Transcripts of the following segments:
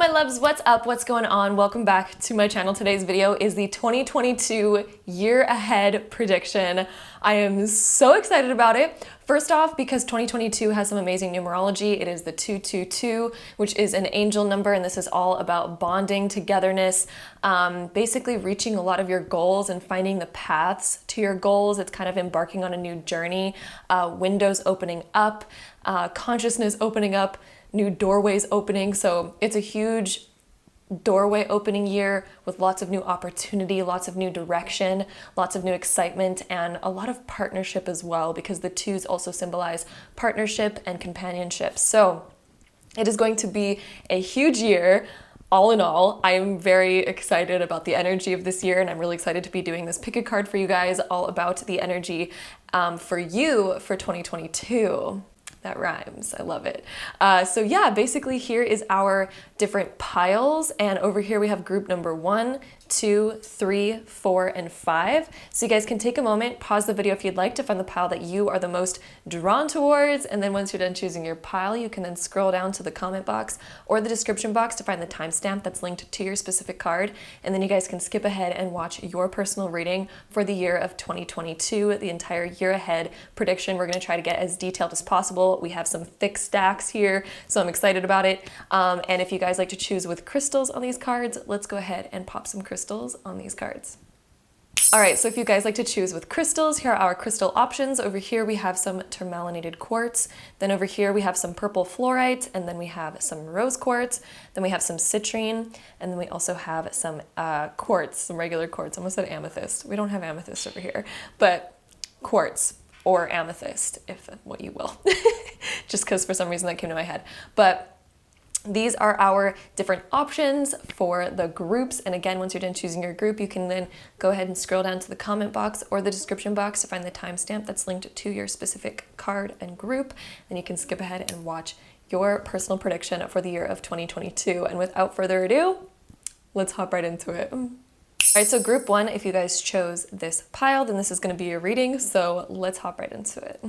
my loves, what's up? What's going on? Welcome back to my channel. Today's video is the 2022 year ahead prediction. I am so excited about it. First off, because 2022 has some amazing numerology. It is the 222, which is an angel number, and this is all about bonding, togetherness, basically reaching a lot of your goals and finding the paths to your goals. It's kind of embarking on a new journey, windows opening up, consciousness opening up, new doorways opening. So it's a huge doorway opening year with lots of new opportunity, lots of new direction, lots of new excitement, and a lot of partnership as well, because the twos also symbolize partnership and companionship. So it is going to be a huge year. All in all, I am very excited about the energy of this year, and I'm really excited to be doing this pick a card for you guys all about the energy for you for 2022. That rhymes. I love it. So yeah, basically here is our different piles, and over here we have group number 1, 2, 3, 4, and 5. So you guys can take a moment, pause the video if you'd like to find the pile that you are the most drawn towards, and then once you're done choosing your pile, you can then scroll down to the comment box or the description box to find the timestamp that's linked to your specific card, and then you guys can skip ahead and watch your personal reading for the year of 2022, the entire year ahead prediction. We're going to try to get as detailed as possible. We have some thick stacks here, so I'm excited about it. And if you guys like to choose with crystals on these cards, let's go ahead and pop some crystals on these cards. All right, so if you guys like to choose with crystals, here are our crystal options. Over here we have some tourmalinated quartz, then over here we have some purple fluorite, and then we have some rose quartz, then we have some citrine, and then we also have some quartz, some regular quartz. I almost said amethyst. We don't have amethyst over here, but quartz or amethyst, if what you will, just because for some reason that came to my head. But these are our different options for the groups. And again, once you're done choosing your group, you can then go ahead and scroll down to the comment box or the description box to find the timestamp that's linked to your specific card and group. Then you can skip ahead and watch your personal prediction for the year of 2022. And without further ado, let's hop right into it. All right, so group 1, if you guys chose this pile, then this is going to be your reading. So let's hop right into it.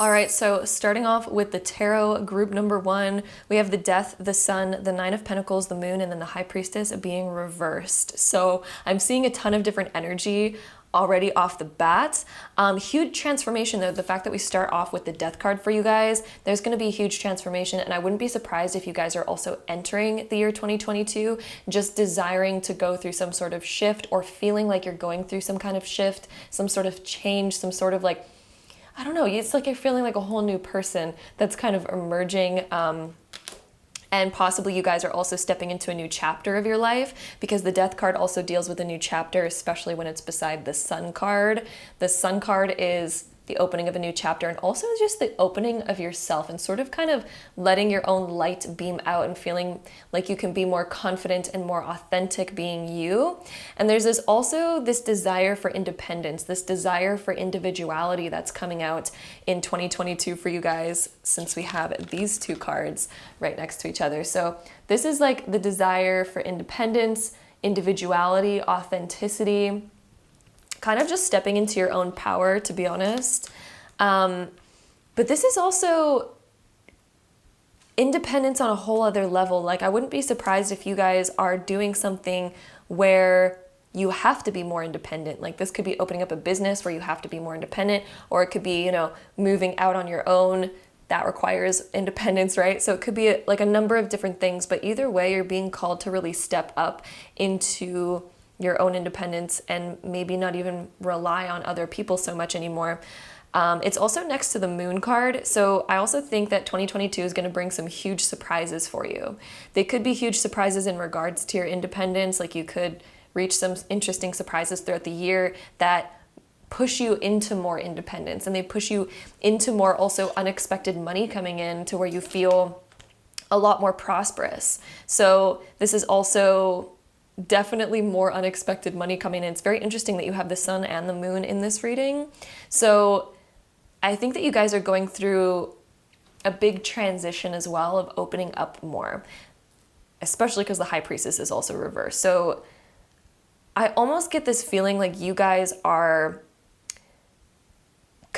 All right, so starting off with the tarot group number 1, we have the Death, the Sun, the Nine of Pentacles, the Moon, and then the High Priestess being reversed. So I'm seeing a ton of different energy already off the bat. Huge transformation though, the fact that we start off with the Death card for you guys, there's going to be a huge transformation, and I wouldn't be surprised if you guys are also entering the year 2022 just desiring to go through some sort of shift, or feeling like you're going through some kind of shift, some sort of change, some sort of like, I don't know, it's like you're feeling like a whole new person that's kind of emerging, and possibly you guys are also stepping into a new chapter of your life, because the Death card also deals with a new chapter, especially when it's beside the Sun card. The Sun card is the opening of a new chapter, and also just the opening of yourself and sort of kind of letting your own light beam out and feeling like you can be more confident and more authentic being you. And there's also this desire for independence, this desire for individuality that's coming out in 2022 for you guys, since we have these two cards right next to each other. So this is like the desire for independence, individuality, authenticity, kind of just stepping into your own power, to be honest. But this is also independence on a whole other level. Like, I wouldn't be surprised if you guys are doing something where you have to be more independent. Like, this could be opening up a business where you have to be more independent, or it could be, you know, moving out on your own. That requires independence, right? So it could be like a number of different things, but either way, you're being called to really step up into your own independence and maybe not even rely on other people so much anymore. It's also next to the Moon card. So I also think that 2022 is going to bring some huge surprises for you. They could be huge surprises in regards to your independence. Like, you could reach some interesting surprises throughout the year that push you into more independence, and they push you into more also unexpected money coming in to where you feel a lot more prosperous. So this is also definitely more unexpected money coming in. It's very interesting that you have the Sun and the Moon in this reading. So I think that you guys are going through a big transition as well of opening up more, especially because the High Priestess is also reversed. So I almost get this feeling like you guys are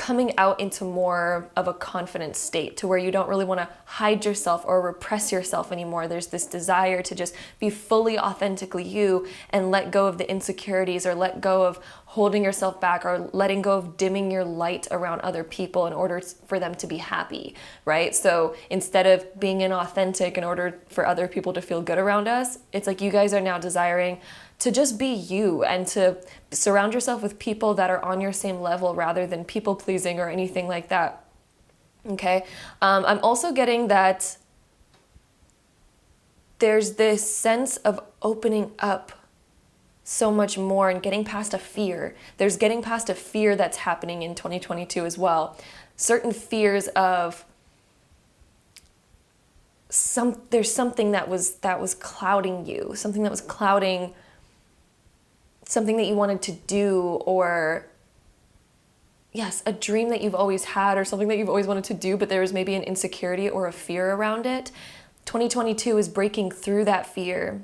coming out into more of a confident state to where you don't really want to hide yourself or repress yourself anymore. There's this desire to just be fully authentically you and let go of the insecurities, or let go of holding yourself back, or letting go of dimming your light around other people in order for them to be happy, right? So instead of being inauthentic in order for other people to feel good around us, it's like you guys are now desiring to just be you and to surround yourself with people that are on your same level rather than people pleasing or anything like that. Okay. I'm also getting that there's this sense of opening up so much more and getting past a fear. There's getting past a fear that's happening in 2022 as well. Certain fears of there's something that was clouding you, something that was clouding something that you wanted to do, or yes, a dream that you've always had, or something that you've always wanted to do, but there was maybe an insecurity or a fear around it. 2022 is breaking through that fear.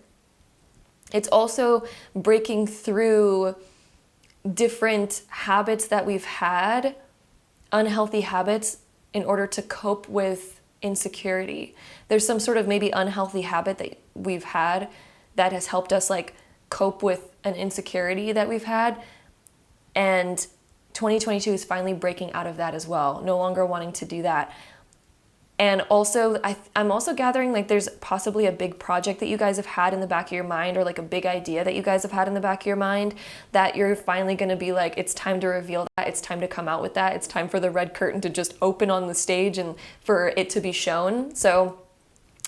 It's also breaking through different habits that we've had, unhealthy habits, in order to cope with insecurity. There's some sort of maybe unhealthy habit that we've had that has helped us like cope with an insecurity that we've had. And 2022 is finally breaking out of that as well, no longer wanting to do that. And also, I'm also gathering like there's possibly a big project that you guys have had in the back of your mind, or like a big idea that you guys have had in the back of your mind that you're finally going to be like, it's time to reveal that, it's time to come out with that, it's time for the red curtain to just open on the stage and for it to be shown. So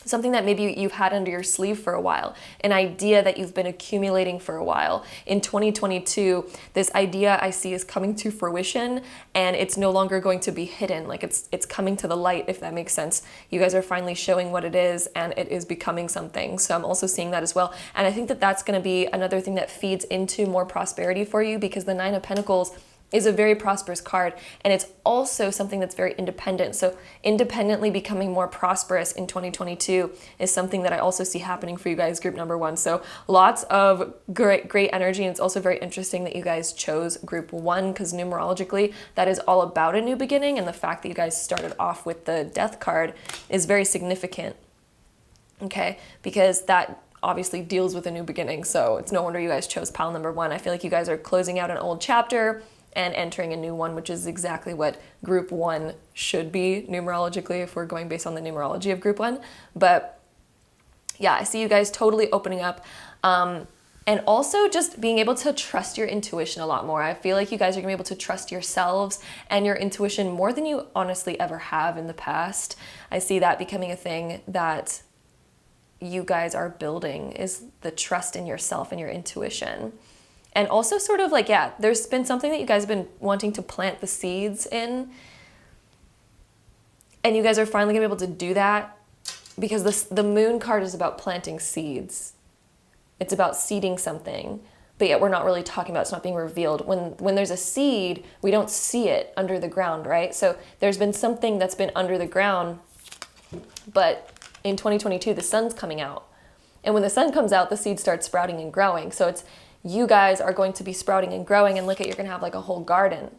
something that maybe you've had under your sleeve for a while, an idea that you've been accumulating for a while. In 2022, this idea I see is coming to fruition, and it's no longer going to be hidden. Like it's coming to the light, if that makes sense. You guys are finally showing what it is, and it is becoming something. So I'm also seeing that as well. And I think that that's going to be another thing that feeds into more prosperity for you, because the Nine of Pentacles is a very prosperous card, and it's also something that's very independent. So independently becoming more prosperous in 2022 is something that I also see happening for you guys, group number 1. So lots of great energy, and it's also very interesting that you guys chose group 1, because numerologically that is all about a new beginning, and the fact that you guys started off with the Death card is very significant, okay? Because that obviously deals with a new beginning, so it's no wonder you guys chose pile number 1. I feel like you guys are closing out an old chapter and entering a new one, which is exactly what group 1 should be numerologically if we're going based on the numerology of group 1. But yeah, I see you guys totally opening up, and also just being able to trust your intuition a lot more. I feel like you guys are gonna be able to trust yourselves and your intuition more than you honestly ever have in the past. I see that becoming a thing that you guys are building, is the trust in yourself and your intuition. And also sort of like, yeah, there's been something that you guys have been wanting to plant the seeds in, and you guys are finally gonna be able to do that, because the Moon card is about planting seeds. It's about seeding something, but yet we're not really talking about, it's not being revealed. When there's a seed, we don't see it under the ground, right? So there's been something that's been under the ground, but in 2022, the sun's coming out. And when the sun comes out, the seed starts sprouting and growing. So it's, you guys are going to be sprouting and growing, and look at, you're going to have like a whole garden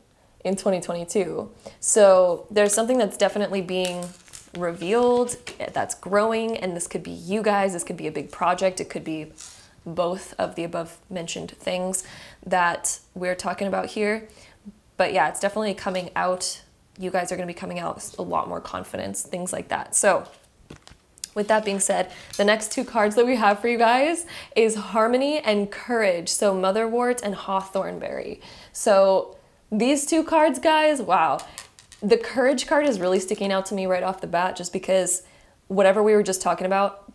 in 2022. So there's something that's definitely being revealed that's growing, and this could be you guys, this could be a big project, it could be both of the above mentioned things that we're talking about here. But yeah, it's definitely coming out. You guys are going to be coming out with a lot more confidence, things like that. So with that being said, the next 2 cards that we have for you guys is Harmony and Courage. So Motherwort and Hawthornberry. So these 2 cards, guys, wow. The Courage card is really sticking out to me right off the bat, just because whatever we were just talking about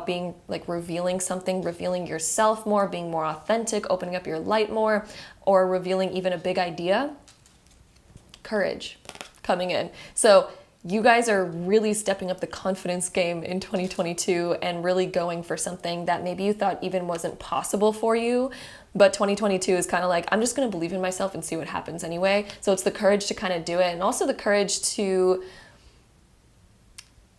being like revealing something, revealing yourself more, being more authentic, opening up your light more, or revealing even a big idea. Courage coming in. So you guys are really stepping up the confidence game in 2022 and really going for something that maybe you thought even wasn't possible for you. But 2022 is kind of like, I'm just going to believe in myself and see what happens anyway. So it's the courage to kind of do it, and also the courage to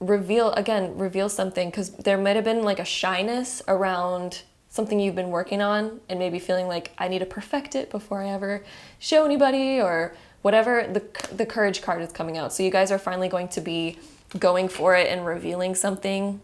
reveal something, because there might have been like a shyness around something you've been working on, and maybe feeling like I need to perfect it before I ever show anybody, or whatever the courage card is coming out. So you guys are finally going to be going for it and revealing something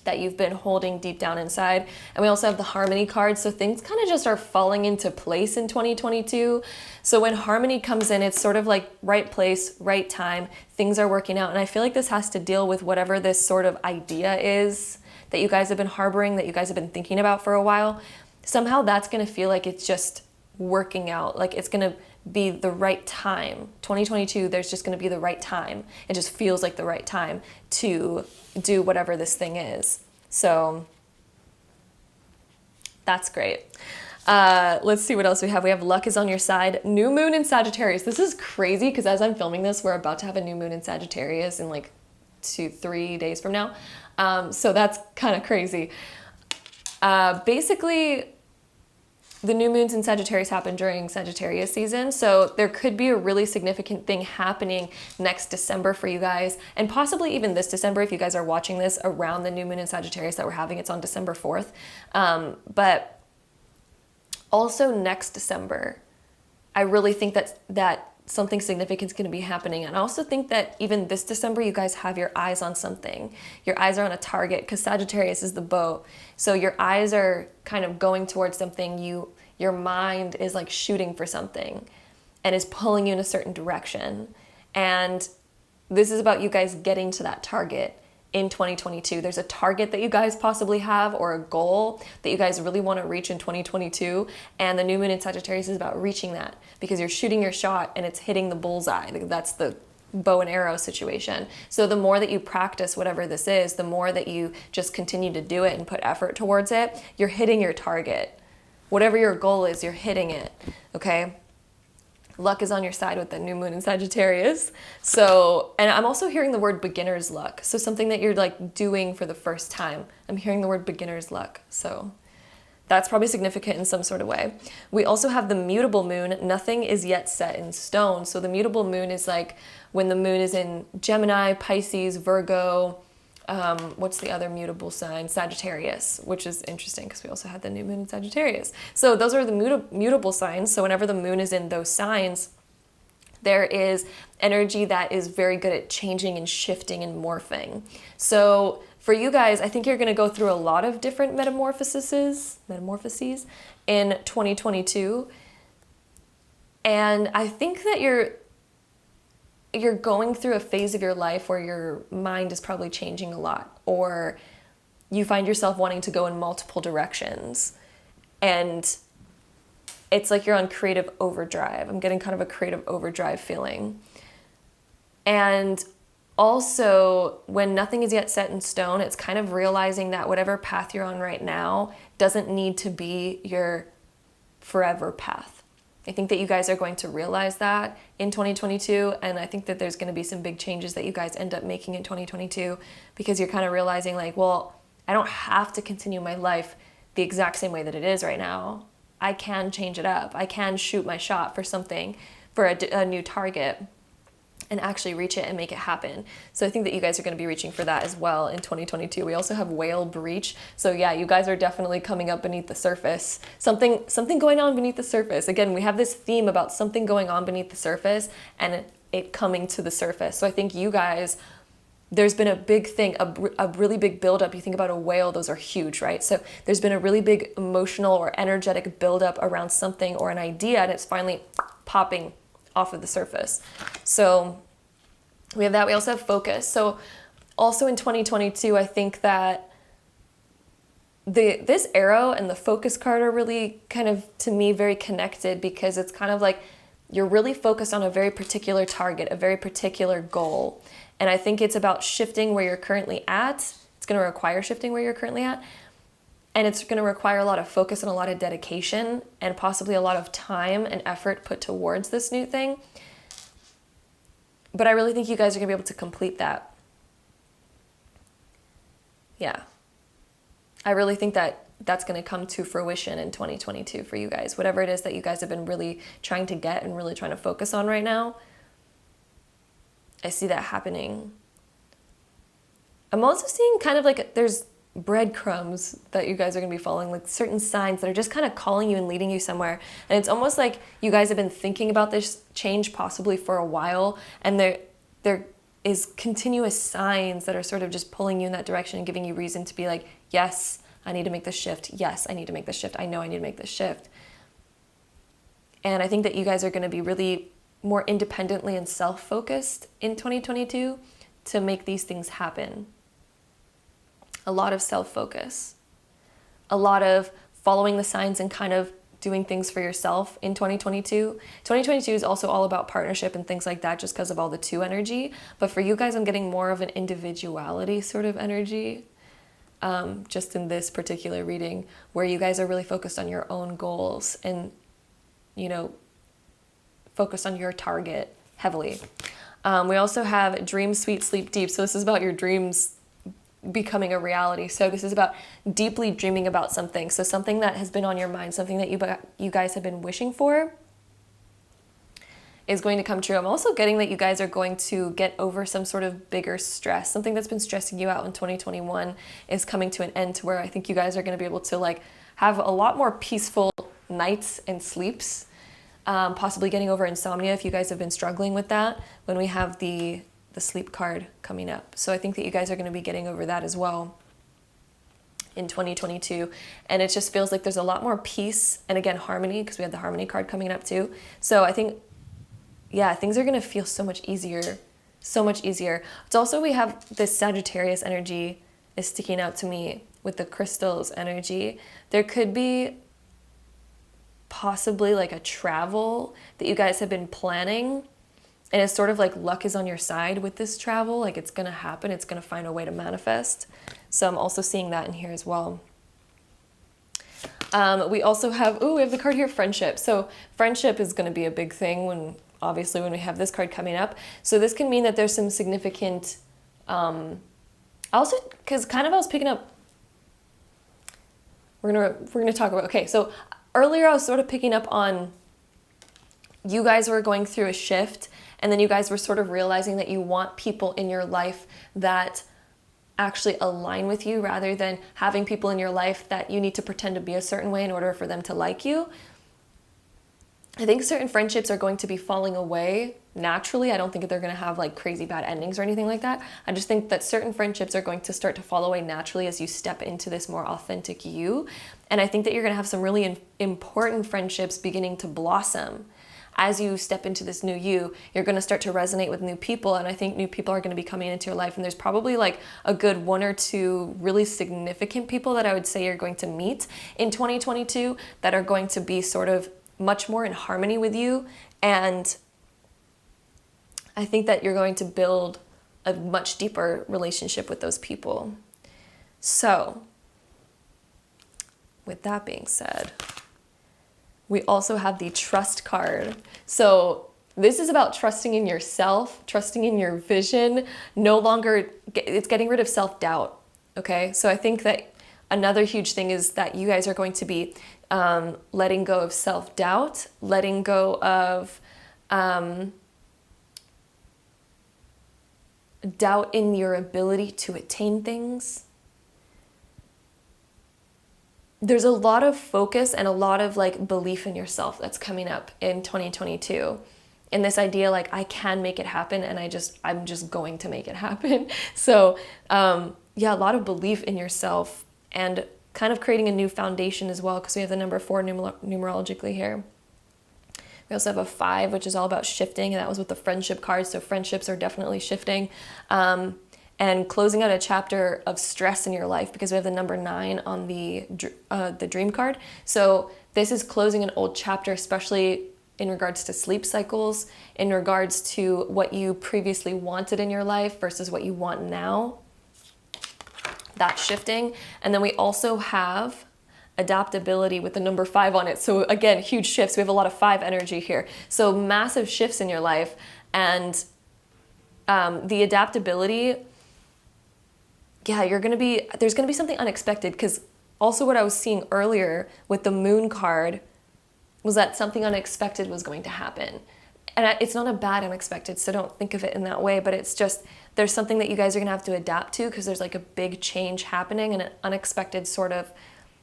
that you've been holding deep down inside. And we also have the Harmony card, so things kind of just are falling into place in 2022. So when Harmony comes in, it's sort of like right place, right time, things are working out. And I feel like this has to deal with whatever this sort of idea is that you guys have been harboring, that you guys have been thinking about for a while. Somehow that's gonna feel like it's just working out, like it's gonna be the right time. 2022, there's just going to be the right time. It just feels like the right time to do whatever this thing is. So that's great. Let's see what else we have. We have luck is on your side. New moon in Sagittarius. This is crazy because as I'm filming this, we're about to have a new moon in Sagittarius in like 2-3 days from now. So that's kind of crazy. Basically, the new moons in Sagittarius happen during Sagittarius season, so there could be a really significant thing happening next December for you guys, and possibly even this December if you guys are watching this around the new moon in Sagittarius that we're having. It's on December 4th. But also next December, I really think that something significant is going to be happening. And I also think that even this December, you guys have your eyes on something. Your eyes are on a target because Sagittarius is the boat. So your eyes are kind of going towards something. Your mind is like shooting for something and is pulling you in a certain direction. And this is about you guys getting to that target in 2022. There's a target that you guys possibly have or a goal that you guys really want to reach in 2022. And the new moon in Sagittarius is about reaching that because you're shooting your shot and it's hitting the bullseye. That's the bow and arrow situation. So the more that you practice whatever this is, the more that you just continue to do it and put effort towards it, you're hitting your target. Whatever your goal is, you're hitting it, okay? Luck is on your side with the new moon in Sagittarius. So, and I'm also hearing the word beginner's luck. So something that you're like doing for the first time. I'm hearing the word beginner's luck. So that's probably significant in some sort of way. We also have the mutable moon. Nothing is yet set in stone. So the mutable moon is like when the moon is in Gemini, Pisces, Virgo, what's the other mutable sign? Sagittarius, which is interesting because we also had the new moon in Sagittarius. So those are the mutable signs. So whenever the moon is in those signs, there is energy that is very good at changing and shifting and morphing. So for you guys, I think you're going to go through a lot of different metamorphoses in 2022. And I think that you're going through a phase of your life where your mind is probably changing a lot, or you find yourself wanting to go in multiple directions. And it's like you're on creative overdrive. I'm getting kind of a creative overdrive feeling. And also, when nothing is yet set in stone, it's kind of realizing that whatever path you're on right now doesn't need to be your forever path. I think that you guys are going to realize that in 2022, and I think that there's going to be some big changes that you guys end up making in 2022 because you're kind of realizing like, well, I don't have to continue my life the exact same way that it is right now. I can change it up. I can shoot my shot for something, for a new target, and actually reach it and make it happen. So I think that you guys are going to be reaching for that as well in 2022. We also have whale breach. So yeah, you guys are definitely coming up beneath the surface. Something going on beneath the surface. Again, we have this theme about something going on beneath the surface and it coming to the surface. So I think you guys, there's been a big thing, a really big buildup. You think about a whale, those are huge, right? So there's been a really big emotional or energetic buildup around something or an idea, and it's finally popping off of the surface. So we have that. We also have focus. So also in 2022, I think that this arrow and the focus card are really kind of, to me, very connected because it's kind of like you're really focused on a very particular target, a very particular goal. And I think it's about shifting where you're currently at. It's going to require shifting where you're currently at. And it's going to require a lot of focus and a lot of dedication and possibly a lot of time and effort put towards this new thing. But I really think you guys are going to be able to complete that. Yeah. I really think that that's going to come to fruition in 2022 for you guys. Whatever it is that you guys have been really trying to get and really trying to focus on right now, I see that happening. I'm also seeing kind of like there's breadcrumbs that you guys are going to be following, like certain signs that are just kind of calling you and leading you somewhere. And it's almost like you guys have been thinking about this change possibly for a while, and there is continuous signs that are sort of just pulling you in that direction and giving you reason to be like, yes, I need to make this shift. Yes, I need to make this shift. I know I need to make this shift. And I think that you guys are going to be really more independently and self-focused in 2022 to make these things happen. A lot of self-focus, a lot of following the signs and kind of doing things for yourself in 2022. 2022 is also all about partnership and things like that, just because of all the 2 energy. But for you guys, I'm getting more of an individuality sort of energy, just in this particular reading, where you guys are really focused on your own goals and, you know, focused on your target heavily. We also have dream sweet, sleep deep. So this is about your dreams becoming a reality. So this is about deeply dreaming about something. So something that has been on your mind, something that you guys have been wishing for is going to come true. I'm also getting that you guys are going to get over some sort of bigger stress. Something that's been stressing you out in 2021 is coming to an end, to where I think you guys are going to be able to like have a lot more peaceful nights and sleeps, possibly getting over insomnia if you guys have been struggling with that, when we have the sleep card coming up. So I think that you guys are going to be getting over that as well in 2022. And it just feels like there's a lot more peace, and again, harmony, because we have the harmony card coming up too. So I think, yeah, things are going to feel so much easier, so much easier. It's also, we have this Sagittarius energy is sticking out to me with the crystals energy. There could be possibly like a travel that you guys have been planning, and it's sort of like luck is on your side with this travel. Like it's going to happen. It's going to find a way to manifest. So I'm also seeing that in here as well. We also have, we have the card here, friendship. So friendship is going to be a big thing when we have this card coming up. So this can mean that there's some significant, also, because kind of I was picking up, we're going to talk about, okay, so earlier I was sort of picking up on you guys were going through a shift, and then you guys were sort of realizing that you want people in your life that actually align with you, rather than having people in your life that you need to pretend to be a certain way in order for them to like you. I think certain friendships are going to be falling away naturally. I don't think that they're going to have like crazy bad endings or anything like that. I just think that certain friendships are going to start to fall away naturally as you step into this more authentic you. And I think that you're going to have some really important friendships beginning to blossom. As you step into this new you, you're going to start to resonate with new people. And I think new people are going to be coming into your life. And there's probably like a good 1 or 2 really significant people that I would say you're going to meet in 2022 that are going to be sort of much more in harmony with you. And I think that you're going to build a much deeper relationship with those people. So, with that being said, we also have the trust card. So this is about trusting in yourself, trusting in your vision. It's getting rid of self-doubt. Okay, so I think that another huge thing is that you guys are going to be letting go of self-doubt, letting go of doubt in your ability to attain things. There's a lot of focus and a lot of like belief in yourself that's coming up in 2022. And this idea like I can make it happen, and I'm just going to make it happen. So yeah, a lot of belief in yourself and kind of creating a new foundation as well, because we have the number 4 numerologically here. We also have a 5, which is all about shifting, and that was with the friendship card. So friendships are definitely shifting. And closing out a chapter of stress in your life, because we have the number 9 on the dream card. So this is closing an old chapter, especially in regards to sleep cycles, in regards to what you previously wanted in your life versus what you want now. That's shifting. And then we also have adaptability with the number 5 on it. So again, huge shifts. We have a lot of 5 energy here. So massive shifts in your life. And the adaptability, yeah, there's going to be something unexpected, because also what I was seeing earlier with the moon card was that something unexpected was going to happen. And it's not a bad unexpected, so don't think of it in that way, but it's just, there's something that you guys are gonna have to adapt to because there's like a big change happening and an unexpected sort of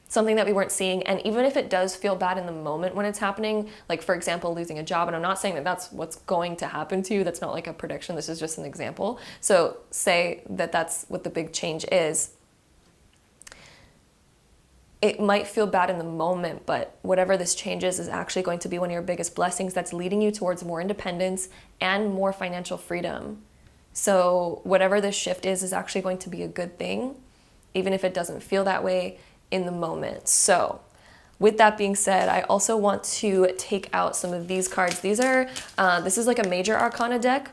something that we weren't seeing. And even if it does feel bad in the moment when it's happening, like for example, losing a job, and I'm not saying that that's what's going to happen to you, that's not like a prediction, this is just an example. So say that that's what the big change is. It might feel bad in the moment, but whatever this change is actually going to be one of your biggest blessings that's leading you towards more independence and more financial freedom. So whatever this shift is actually going to be a good thing, even if it doesn't feel that way in the moment. So with that being said, I also want to take out some of these cards. These are, this is like a major arcana deck.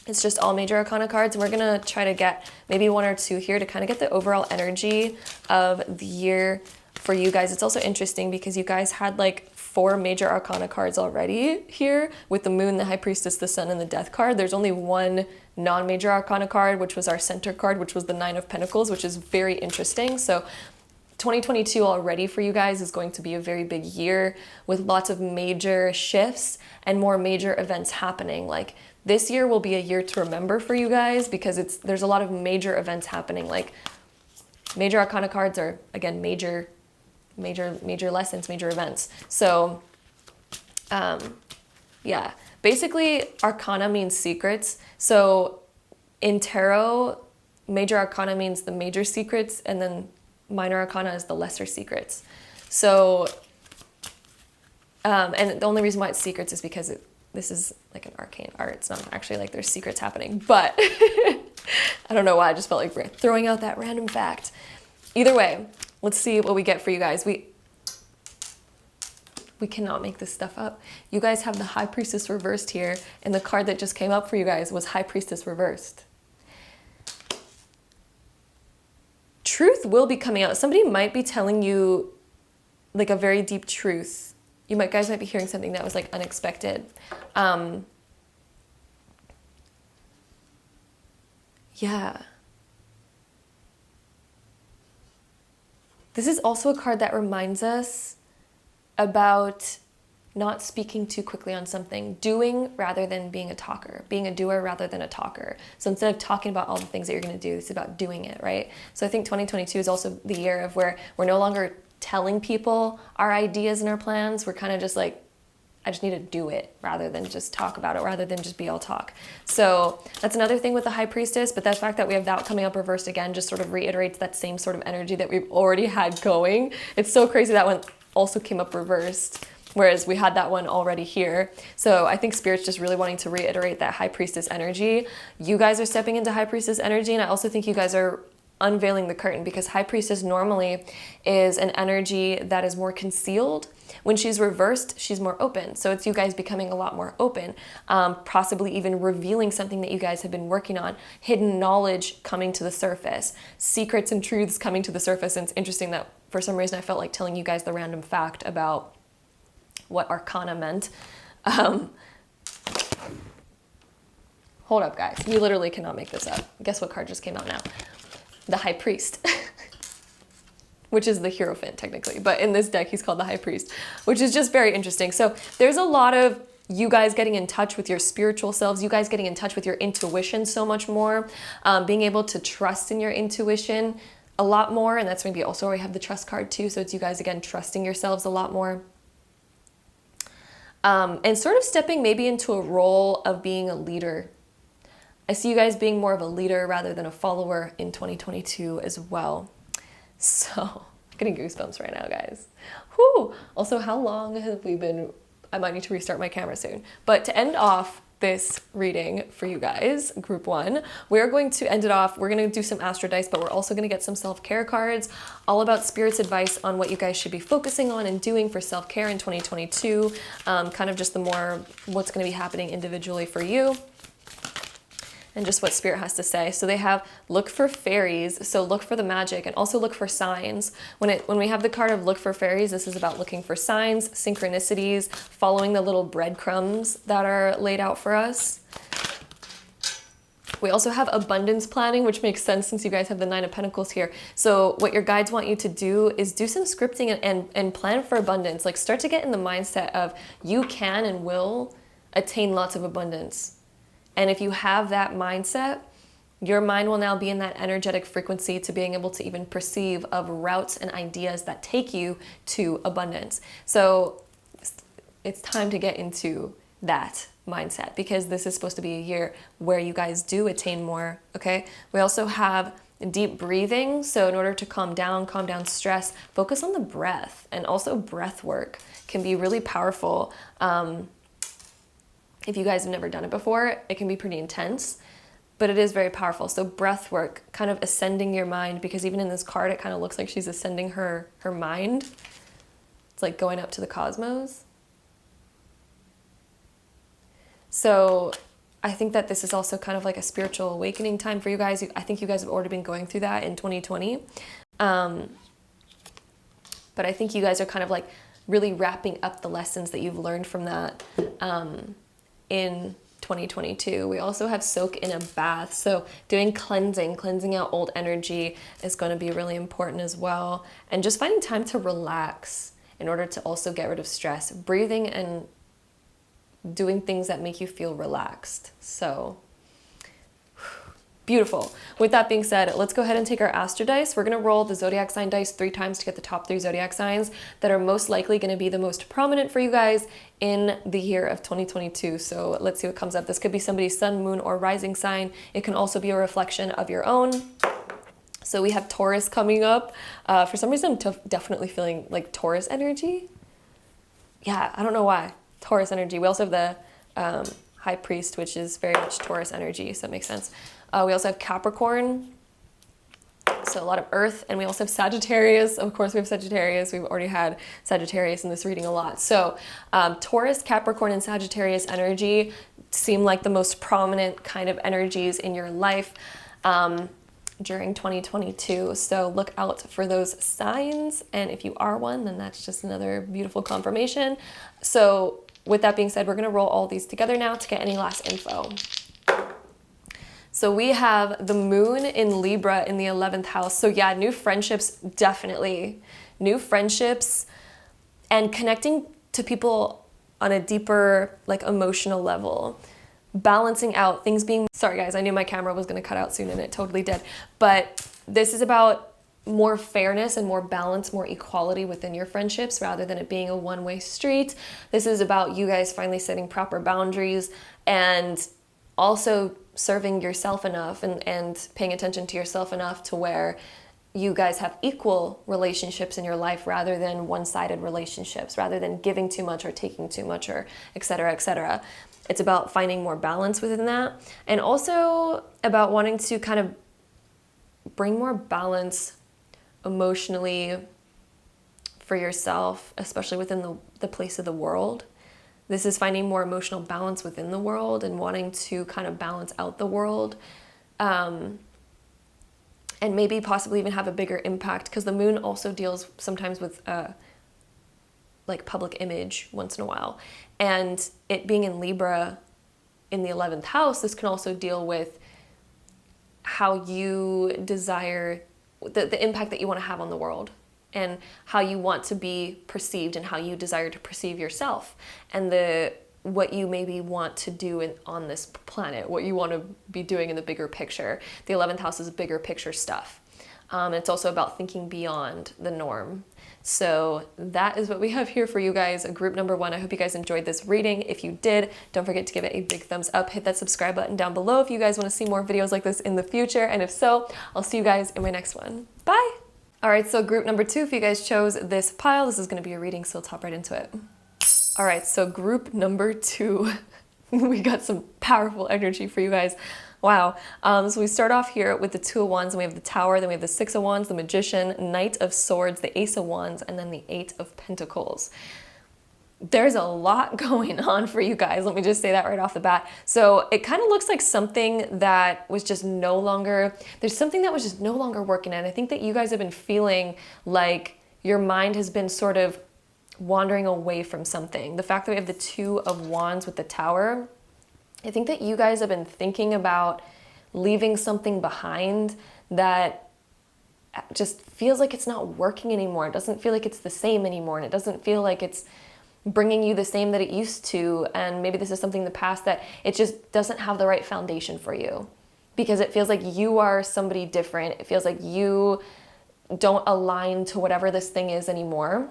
It's just all major arcana cards. And we're gonna try to get maybe one or two here to kind of get the overall energy of the year for you guys. It's also interesting because you guys had like 4 major arcana cards already here with the moon, the high priestess, the sun, and the death card. There's only one non-major arcana card, which was our center card, which was the 9 of Pentacles, which is very interesting. So 2022 already for you guys is going to be a very big year with lots of major shifts and more major events happening. Like this year will be a year to remember for you guys because there's a lot of major events happening. Like major arcana cards are, again, major lessons, major events. So yeah, basically arcana means secrets. So in tarot, major arcana means the major secrets, and then minor arcana is the lesser secrets. So and the only reason why it's secrets is because this is like an arcane art. It's not actually like there's secrets happening, but I don't know why. I just felt like throwing out that random fact. Either way, let's see what we get for you guys. We cannot make this stuff up. You guys have the High Priestess reversed here, and the card that just came up for you guys was High Priestess reversed. Truth will be coming out. Somebody might be telling you like a very deep truth. You guys might be hearing something that was like unexpected. Yeah. This is also a card that reminds us about not speaking too quickly on something, doing rather than being a talker, being a doer rather than a talker. So instead of talking about all the things that you're going to do, it's about doing it, right? So I think 2022 is also the year of where we're no longer telling people our ideas and our plans. We're kind of just like, I just need to do it rather than just talk about it, rather than just be all talk. So that's another thing with the High Priestess, but that fact that we have that coming up reversed again just sort of reiterates that same sort of energy that we've already had going. It's so crazy that one also came up reversed, whereas we had that one already here. So I think Spirit's just really wanting to reiterate that High Priestess energy. You guys are stepping into High Priestess energy, and I also think you guys are unveiling the curtain, because High Priestess normally is an energy that is more concealed. When she's reversed, she's more open. So it's you guys becoming a lot more open, possibly even revealing something that you guys have been working on, hidden knowledge coming to the surface, secrets and truths coming to the surface. And it's interesting that for some reason I felt like telling you guys the random fact about what Arcana meant. Hold up, guys. You literally cannot make this up. Guess what card just came out now? The High Priest, which is the Hierophant technically, but in this deck he's called the High Priest, which is just very interesting. So there's a lot of you guys getting in touch with your spiritual selves, you guys getting in touch with your intuition so much more, being able to trust in your intuition a lot more. And that's maybe also where we have the trust card too. So it's you guys, again, trusting yourselves a lot more. And sort of stepping maybe into a role of being a leader. I see you guys being more of a leader rather than a follower in 2022 as well. So, I'm getting goosebumps right now, guys. Whew. Also, how long have we been? I might need to restart my camera soon. But to end off this reading for you guys, group 1, we're going to end it off. We're going to do some astro dice, but we're also going to get some self-care cards, all about Spirit's advice on what you guys should be focusing on and doing for self-care in 2022. Kind of just the more what's going to be happening individually for you, and just what Spirit has to say. So they have look for fairies, so look for the magic, and also look for signs. When we have the card of look for fairies, this is about looking for signs, synchronicities, following the little breadcrumbs that are laid out for us. We also have abundance planning, which makes sense since you guys have the 9 of Pentacles here. So what your guides want you to do is do some scripting and plan for abundance. Like start to get in the mindset of you can and will attain lots of abundance. And if you have that mindset, your mind will now be in that energetic frequency to being able to even perceive of routes and ideas that take you to abundance. So it's time to get into that mindset, because this is supposed to be a year where you guys do attain more, okay? We also have deep breathing. So in order to calm down stress, focus on the breath. And also breath work can be really powerful. If you guys have never done it before, it can be pretty intense, but it is very powerful. So breath work, kind of ascending your mind, because even in this card, it kind of looks like she's ascending her mind. It's like going up to the cosmos. So I think that this is also kind of like a spiritual awakening time for you guys. I think you guys have already been going through that in 2020. But I think you guys are kind of like really wrapping up the lessons that you've learned from that in 2022. We also have soak in a bath. So doing cleansing out old energy is going to be really important as well. And just finding time to relax in order to also get rid of stress. Breathing and doing things that make you feel relaxed. So beautiful. With that being said, let's go ahead and take our Astro dice. We're going to roll the zodiac sign dice 3 times to get the top 3 zodiac signs that are most likely going to be the most prominent for you guys in the year of 2022. So let's see what comes up. This could be somebody's sun, moon, or rising sign. It can also be a reflection of your own. So we have Taurus coming up. For some reason, I'm definitely feeling like Taurus energy. Yeah, I don't know why. Taurus energy. We also have the High Priest, which is very much Taurus energy, so that makes sense. We also have Capricorn, so a lot of Earth, and we also have Sagittarius. Of course, we have Sagittarius. We've already had Sagittarius in this reading a lot. So Taurus, Capricorn, and Sagittarius energy seem like the most prominent kind of energies in your life during 2022. So look out for those signs, and if you are one, then that's just another beautiful confirmation. So with that being said, we're going to roll all these together now to get any last info. So we have the moon in Libra in the 11th house. So yeah, new friendships, definitely. New friendships and connecting to people on a deeper, like, emotional level. Balancing out things being... Sorry guys, I knew my camera was going to cut out soon and it totally did. But this is about more fairness and more balance, more equality within your friendships rather than it being a one-way street. This is about you guys finally setting proper boundaries and also serving yourself enough and paying attention to yourself enough to where you guys have equal relationships in your life rather than one-sided relationships, rather than giving too much or taking too much or et cetera, et cetera. It's about finding more balance within that, and also about wanting to kind of bring more balance emotionally for yourself, especially within the place of the world. This is finding more emotional balance within the world and wanting to kind of balance out the world, and maybe possibly even have a bigger impact, because the moon also deals sometimes with like public image once in a while. And it being in Libra in the 11th house, this can also deal with how you desire the impact that you want to have on the world, and how you want to be perceived and how you desire to perceive yourself, and what you maybe want to do on this planet, what you want to be doing in the bigger picture. The 11th house is bigger picture stuff. It's also about thinking beyond the norm. So that is what we have here for you guys, group number 1. I hope you guys enjoyed this reading. If you did, don't forget to give it a big thumbs up. Hit that subscribe button down below if you guys want to see more videos like this in the future. And if so, I'll see you guys in my next one. Bye! All right, so group number 2, if you guys chose this pile, this is going to be a reading, so let's hop right into it. All right, so group number 2, we got some powerful energy for you guys. Wow. So we start off here with the 2 of Wands, and we have the Tower, then we have the 6 of Wands, the Magician, Knight of Swords, the Ace of Wands, and then the 8 of Pentacles. There's a lot going on for you guys. Let me just say that right off the bat. So it kind of looks like something that was just no longer, there's something that was just no longer working. And I think that you guys have been feeling like your mind has been sort of wandering away from something. The fact that we have the 2 of Wands with the Tower, I think that you guys have been thinking about leaving something behind that just feels like it's not working anymore. It doesn't feel like it's the same anymore. And it doesn't feel like it's bringing you the same that it used to. And maybe this is something in the past that it just doesn't have the right foundation for you, because it feels like you are somebody different. It feels like you don't align to whatever this thing is anymore.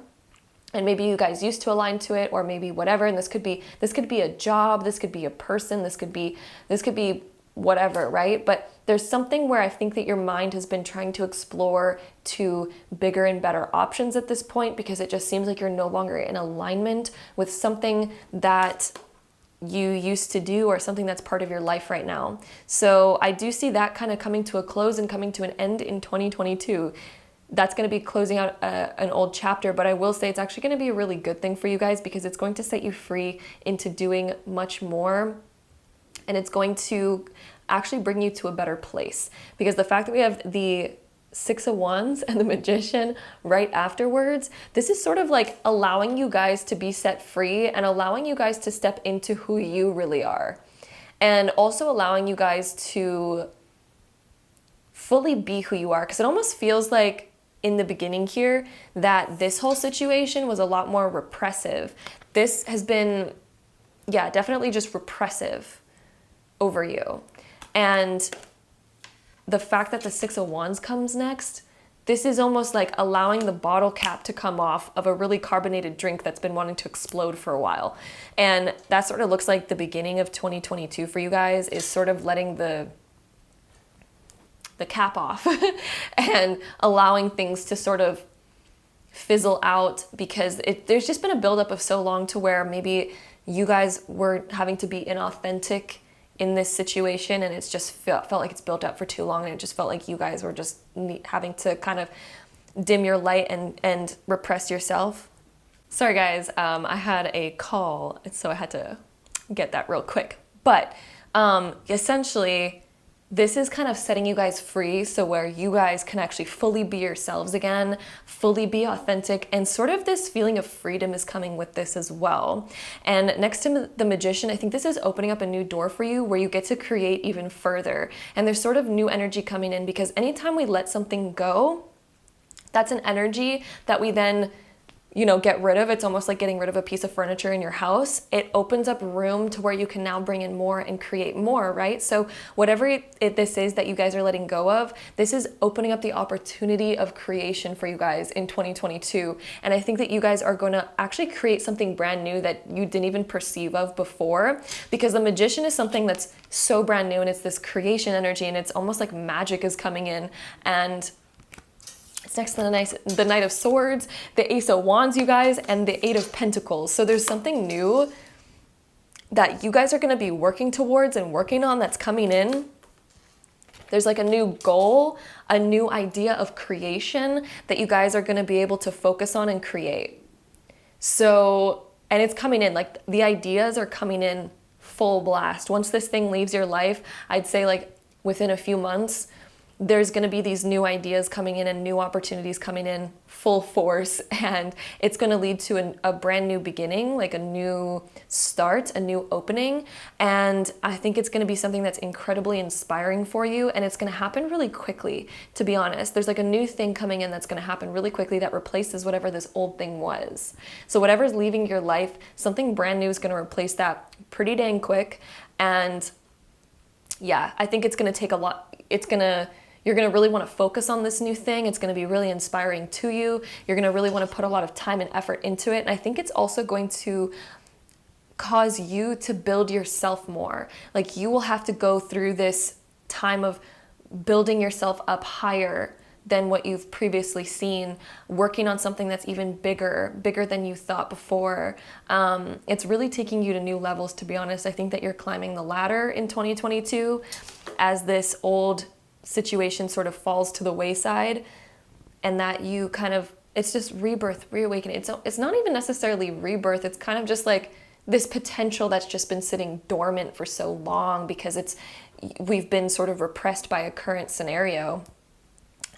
And maybe you guys used to align to it, or maybe whatever. And this could be a job, this could be a person, this could be whatever, right? But there's something where I think that your mind has been trying to explore to bigger and better options at this point, because it just seems like you're no longer in alignment with something that you used to do, or something that's part of your life right now. So I do see that kind of coming to a close and coming to an end in 2022. That's going to be closing out an old chapter, but I will say it's actually going to be a really good thing for you guys, because it's going to set you free into doing much more, and it's going to actually bring you to a better place. Because the fact that we have the Six of Wands and the Magician right afterwards, this is sort of like allowing you guys to be set free and allowing you guys to step into who you really are, and also allowing you guys to fully be who you are. Because it almost feels like in the beginning here that this whole situation was a lot more repressive. This has been, yeah, definitely just repressive over you. And the fact that the Six of Wands comes next, this is almost like allowing the bottle cap to come off of a really carbonated drink that's been wanting to explode for a while. And that sort of looks like the beginning of 2022 for you guys, is sort of letting the cap off and allowing things to sort of fizzle out, because there's just been a buildup of so long to where maybe you guys were having to be inauthentic in this situation, and it's just felt like it's built up for too long, and it just felt like you guys were just having to kind of dim your light and repress yourself. Sorry guys, I had a call, so I had to get that real quick. But essentially, this is kind of setting you guys free, so where you guys can actually fully be yourselves again, fully be authentic, and sort of this feeling of freedom is coming with this as well. And next to the Magician, I think this is opening up a new door for you where you get to create even further. And there's sort of new energy coming in, because anytime we let something go, that's an energy that we then get rid of. It's almost like getting rid of a piece of furniture in your house. It opens up room to where you can now bring in more and create more, right? So whatever this is that you guys are letting go of, this is opening up the opportunity of creation for you guys in 2022. And I think that you guys are going to actually create something brand new that you didn't even perceive of before, because the Magician is something that's so brand new, and it's this creation energy, and it's almost like magic is coming in. And it's next to the Knight of Swords, the Ace of Wands, you guys, and the Eight of Pentacles. So there's something new that you guys are going to be working towards and working on that's coming in. There's like a new goal, a new idea of creation that you guys are going to be able to focus on and create. So, and it's coming in, like the ideas are coming in full blast. Once this thing leaves your life, I'd say like within a few months, there's going to be these new ideas coming in and new opportunities coming in full force, and it's going to lead to a brand new beginning, like a new start, a new opening. And I think it's going to be something that's incredibly inspiring for you, and it's going to happen really quickly, to be honest. There's like a new thing coming in that's going to happen really quickly that replaces whatever this old thing was. So whatever's leaving your life, something brand new is going to replace that pretty dang quick. And yeah, I think it's going to take a lot. You're going to really want to focus on this new thing. It's going to be really inspiring to you. You're going to really want to put a lot of time and effort into it. And I think it's also going to cause you to build yourself more. Like you will have to go through this time of building yourself up higher than what you've previously seen, working on something that's even bigger than you thought before. It's really taking you to new levels, to be honest. I think that you're climbing the ladder in 2022 as this old situation sort of falls to the wayside, and that you kind of, it's just rebirth, reawakening. It's not even necessarily rebirth. It's kind of just like this potential that's just been sitting dormant for so long because we've been sort of repressed by a current scenario.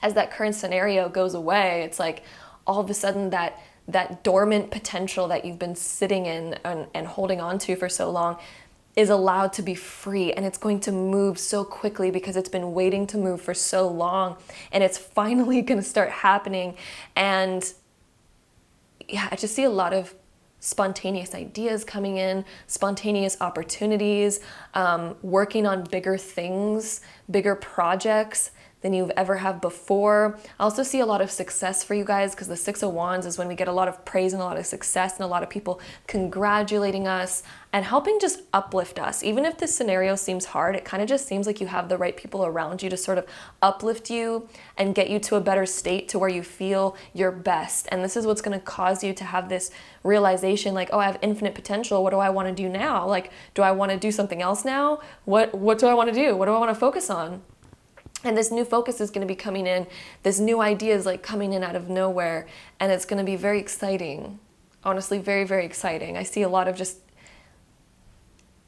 As that current scenario goes away, it's like all of a sudden that dormant potential that you've been sitting in and holding on to for so long is allowed to be free, and it's going to move so quickly because it's been waiting to move for so long, and it's finally going to start happening. And yeah, I just see a lot of spontaneous ideas coming in, spontaneous opportunities, working on bigger things, bigger projects than you've ever have before. I also see a lot of success for you guys, because the Six of Wands is when we get a lot of praise and a lot of success and a lot of people congratulating us and helping just uplift us. Even if this scenario seems hard, it kind of just seems like you have the right people around you to sort of uplift you and get you to a better state, to where you feel your best. And this is what's going to cause you to have this realization, like, oh, I have infinite potential. What do I want to do now? Like, do I want to do something else now? What do I want to do? What do I want to focus on? And this new focus is going to be coming in. This new idea is like coming in out of nowhere. And it's going to be very exciting. Honestly, very, very exciting. I see a lot of just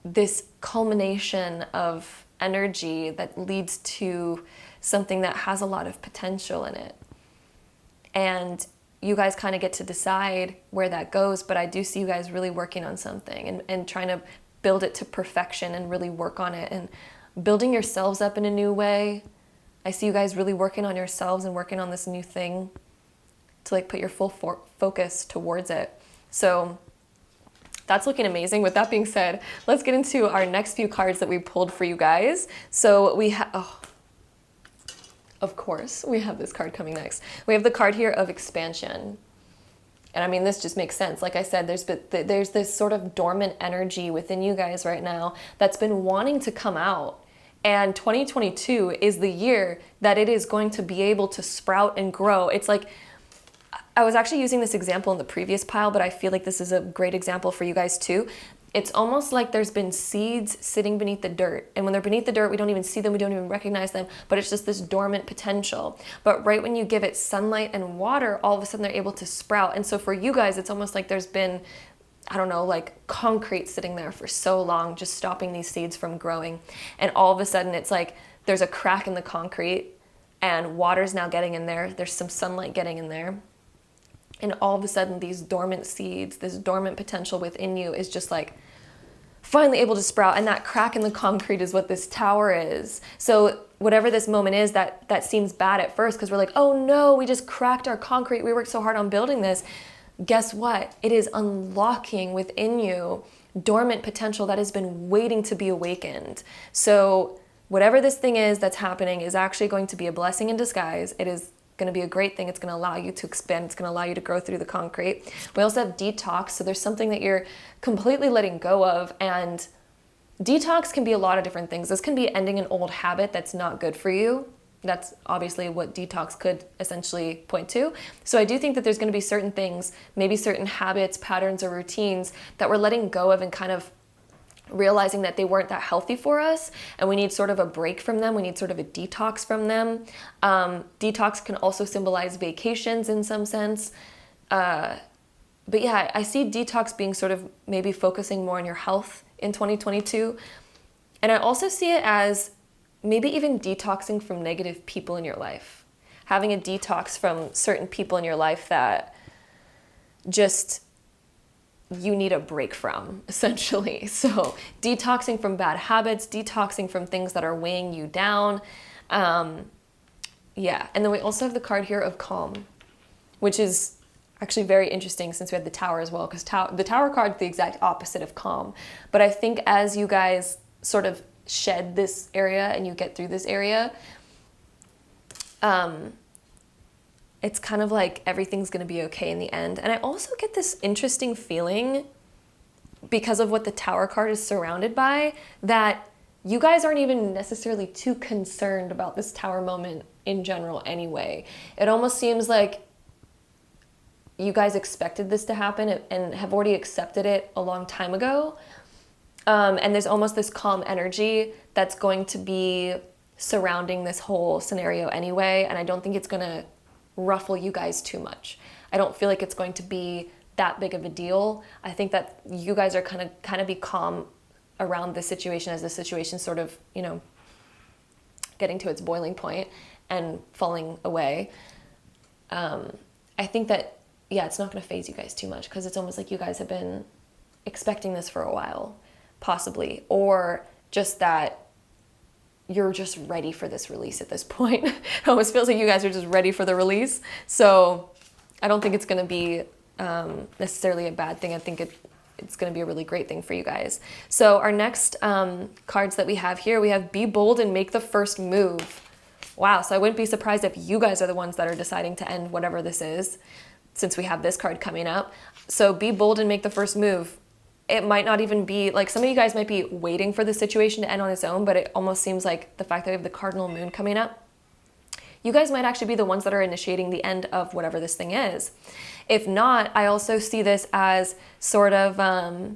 this culmination of energy that leads to something that has a lot of potential in it. And you guys kind of get to decide where that goes. But I do see you guys really working on something and trying to build it to perfection and really work on it and building yourselves up in a new way. I see you guys really working on yourselves and working on this new thing to like put your full focus towards it. So that's looking amazing. With that being said, let's get into our next few cards that we pulled for you guys. So we have, of course, we have this card coming next. We have the card here of expansion. And I mean, this just makes sense. Like I said, there's this sort of dormant energy within you guys right now that's been wanting to come out. And 2022 is the year that it is going to be able to sprout and grow. It's like, I was actually using this example in the previous pile, but I feel like this is a great example for you guys too. It's almost like there's been seeds sitting beneath the dirt. And when they're beneath the dirt, we don't even see them, we don't even recognize them, but it's just this dormant potential. But right when you give it sunlight and water, all of a sudden they're able to sprout. And so for you guys, it's almost like there's been, I don't know, like concrete sitting there for so long, just stopping these seeds from growing. And all of a sudden it's like there's a crack in the concrete and water's now getting in there. There's some sunlight getting in there. And all of a sudden these dormant seeds, this dormant potential within you is just like finally able to sprout. And that crack in the concrete is what this tower is. So whatever this moment is that seems bad at first, because we're like, oh no, we just cracked our concrete. We worked so hard on building this. Guess what? It is unlocking within you dormant potential that has been waiting to be awakened. So whatever this thing is that's happening is actually going to be a blessing in disguise. It is going to be a great thing. It's going to allow you to expand. It's going to allow you to grow through the concrete. We also have detox. So there's something that you're completely letting go of. And detox can be a lot of different things. This can be ending an old habit that's not good for you. That's obviously what detox could essentially point to. So I do think that there's going to be certain things, maybe certain habits, patterns, or routines that we're letting go of and kind of realizing that they weren't that healthy for us, and we need sort of a break from them. We need sort of a detox from them. Detox can also symbolize vacations in some sense. But yeah, I see detox being sort of maybe focusing more on your health in 2022. And I also see it as maybe even detoxing from negative people in your life. Having a detox from certain people in your life that just you need a break from, essentially. So detoxing from bad habits, detoxing from things that are weighing you down. Yeah, and then we also have the card here of calm, which is actually very interesting since we had the tower as well, because the tower card is the exact opposite of calm. But I think as you guys sort of shed this area and you get through this area, it's kind of like everything's going to be okay in the end. And I also get this interesting feeling, because of what the tower card is surrounded by, that you guys aren't even necessarily too concerned about this tower moment in general anyway. It almost seems like you guys expected this to happen and have already accepted it a long time ago. And there's almost this calm energy that's going to be surrounding this whole scenario anyway. And I don't think it's going to ruffle you guys too much. I don't feel like it's going to be that big of a deal. I think that you guys are kind of be calm around the situation as the situation sort of, you know, getting to its boiling point and falling away. I think that, yeah, it's not going to faze you guys too much, because it's almost like you guys have been expecting this for a while, possibly, or just that you're just ready for this release at this point. It almost feels like you guys are just ready for the release. So I don't think it's going to be necessarily a bad thing. I think it's going to be a really great thing for you guys. So our next cards that we have here, we have Be Bold and Make the First Move. Wow, so I wouldn't be surprised if you guys are the ones that are deciding to end whatever this is, since we have this card coming up. So be bold and make the first move. It might not even be, like, some of you guys might be waiting for the situation to end on its own, but it almost seems like the fact that we have the cardinal moon coming up, you guys might actually be the ones that are initiating the end of whatever this thing is. If not, I also see this as sort of, I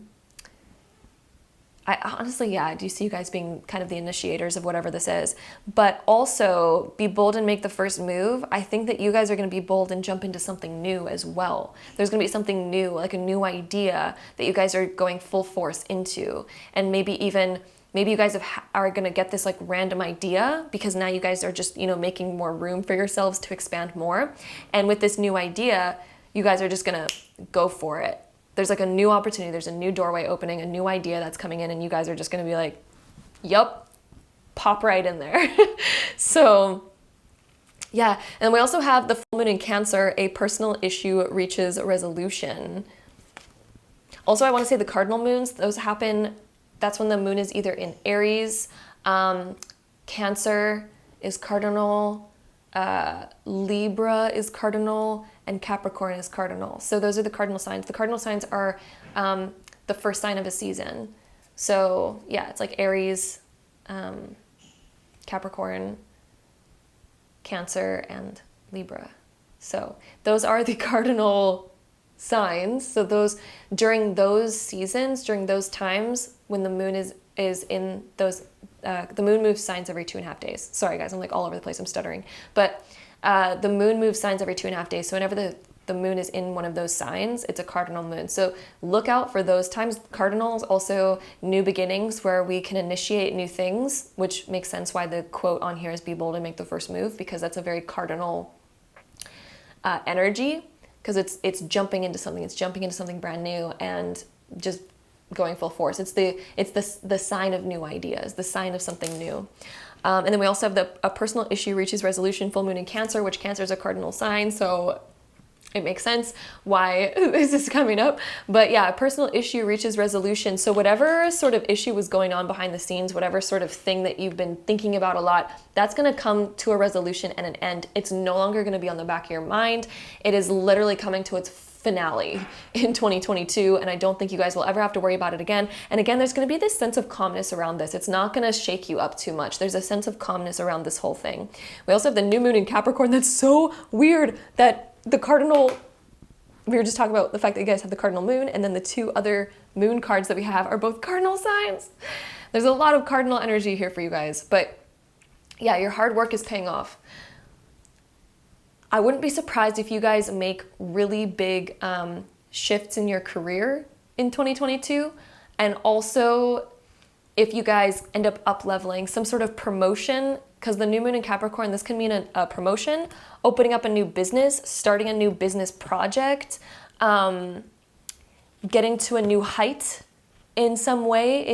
honestly, yeah, I do see you guys being kind of the initiators of whatever this is, but also be bold and make the first move. I think that you guys are going to be bold and jump into something new as well. There's going to be something new, like a new idea that you guys are going full force into. And maybe you guys are going to get this like random idea because now you guys are just, making more room for yourselves to expand more. And with this new idea, you guys are just going to go for it. There's like a new opportunity, there's a new doorway opening, a new idea that's coming in, and you guys are just going to be like, yup, pop right in there. So yeah, and we also have the full moon in Cancer, a personal issue reaches resolution. Also, I want to say the cardinal moons, those happen, that's when the moon is either in Aries, Cancer is cardinal, Libra is cardinal, and Capricorn is cardinal. So those are the cardinal signs. The cardinal signs are the first sign of a season. So yeah, it's like Aries, Capricorn, Cancer, and Libra. So those are the cardinal signs. So during those seasons, during those times when the moon is in those, the moon moves signs every 2.5 days. Sorry guys, I'm like all over the place, I'm stuttering. But the moon moves signs every 2.5 days. So whenever the moon is in one of those signs, it's a cardinal moon. So look out for those times. Cardinals, also new beginnings where we can initiate new things, which makes sense why the quote on here is be bold and make the first move, because that's a very cardinal energy, because it's jumping into something. It's jumping into something brand new and just going full force. It's the sign of new ideas, the sign of something new. And then we also have a personal issue reaches resolution, full moon in Cancer, which Cancer is a cardinal sign, so it makes sense why this is coming up. But yeah, a personal issue reaches resolution. So whatever sort of issue was going on behind the scenes, whatever sort of thing that you've been thinking about a lot, that's going to come to a resolution and an end. It's no longer going to be on the back of your mind. It is literally coming to its finale in 2022, and I don't think you guys will ever have to worry about it again. And again, there's going to be this sense of calmness around this. It's not going to shake you up too much. There's a sense of calmness around this whole thing. We also have the new moon in Capricorn. That's so weird that the cardinal, we were just talking about the fact that you guys have the cardinal moon, and then the two other moon cards that we have are both cardinal signs. There's a lot of cardinal energy here for you guys, but yeah, your hard work is paying off. I wouldn't be surprised if you guys make really big shifts in your career in 2022. And also if you guys end up leveling, some sort of promotion, because the new moon in Capricorn, this can mean a promotion, opening up a new business, starting a new business project, getting to a new height in some way,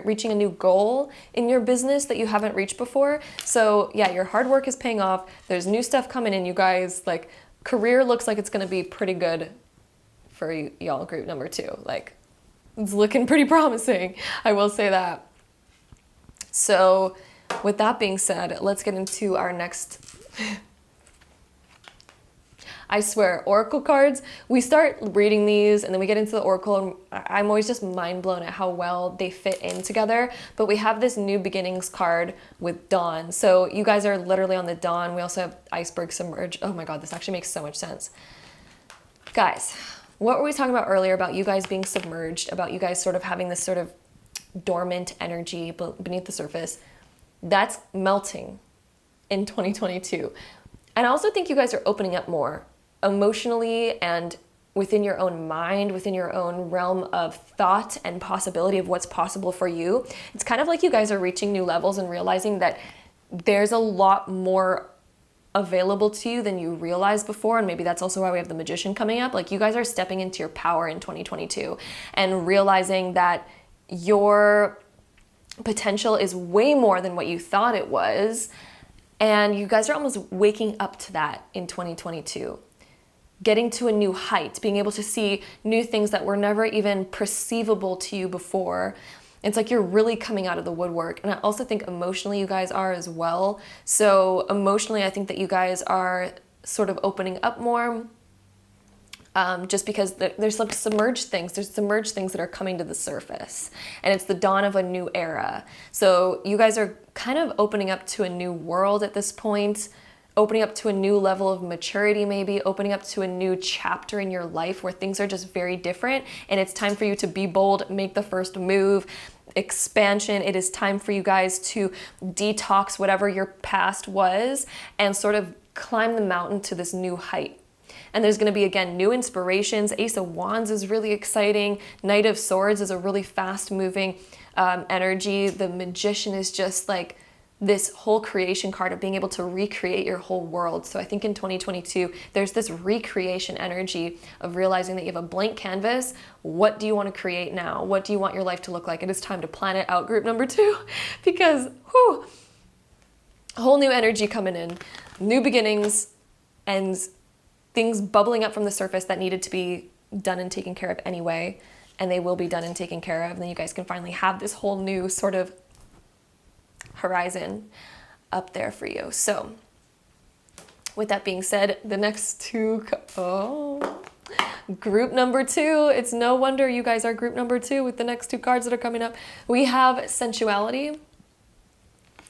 reaching a new goal in your business that you haven't reached before. So yeah, your hard work is paying off. There's new stuff coming in, you guys. Like, career looks like it's gonna be pretty good for y'all group number 2. Like, it's looking pretty promising, I will say that. So with that being said, let's get into our next I swear, oracle cards, we start reading these and then we get into the oracle and I'm always just mind blown at how well they fit in together. But we have this new beginnings card with dawn. So you guys are literally on the dawn. We also have iceberg submerge. Oh my God, this actually makes so much sense. Guys, what were we talking about earlier about you guys being submerged, about you guys sort of having this sort of dormant energy beneath the surface? That's melting in 2022. And I also think you guys are opening up more emotionally and within your own mind, within your own realm of thought and possibility of what's possible for you. It's kind of like you guys are reaching new levels and realizing that there's a lot more available to you than you realized before. And maybe that's also why we have the Magician coming up. Like, you guys are stepping into your power in 2022 and realizing that your potential is way more than what you thought it was. And you guys are almost waking up to that in 2022. getting to a new height, being able to see new things that were never even perceivable to you before. It's like you're really coming out of the woodwork. And I also think emotionally you guys are as well. So emotionally, I think that you guys are sort of opening up more, just because there's like submerged things. There's submerged things that are coming to the surface. And it's the dawn of a new era. So you guys are kind of opening up to a new world at this point, opening up to a new level of maturity, maybe opening up to a new chapter in your life where things are just very different. And it's time for you to be bold, make the first move, expansion. It is time for you guys to detox whatever your past was and sort of climb the mountain to this new height. And there's going to be, again, new inspirations. Ace of Wands is really exciting. Knight of Swords is a really fast moving energy. The Magician is just like this whole creation card of being able to recreate your whole world. So I think in 2022, there's this recreation energy of realizing that you have a blank canvas. What do you want to create now? What do you want your life to look like? It is time to plan it out, group number 2, because whew, a whole new energy coming in, new beginnings, and things bubbling up from the surface that needed to be done and taken care of anyway, and they will be done and taken care of. And then you guys can finally have this whole new sort of horizon up there for you. So with that being said, the next two, group number 2, it's no wonder you guys are group number 2 with the next 2 cards that are coming up. We have sensuality.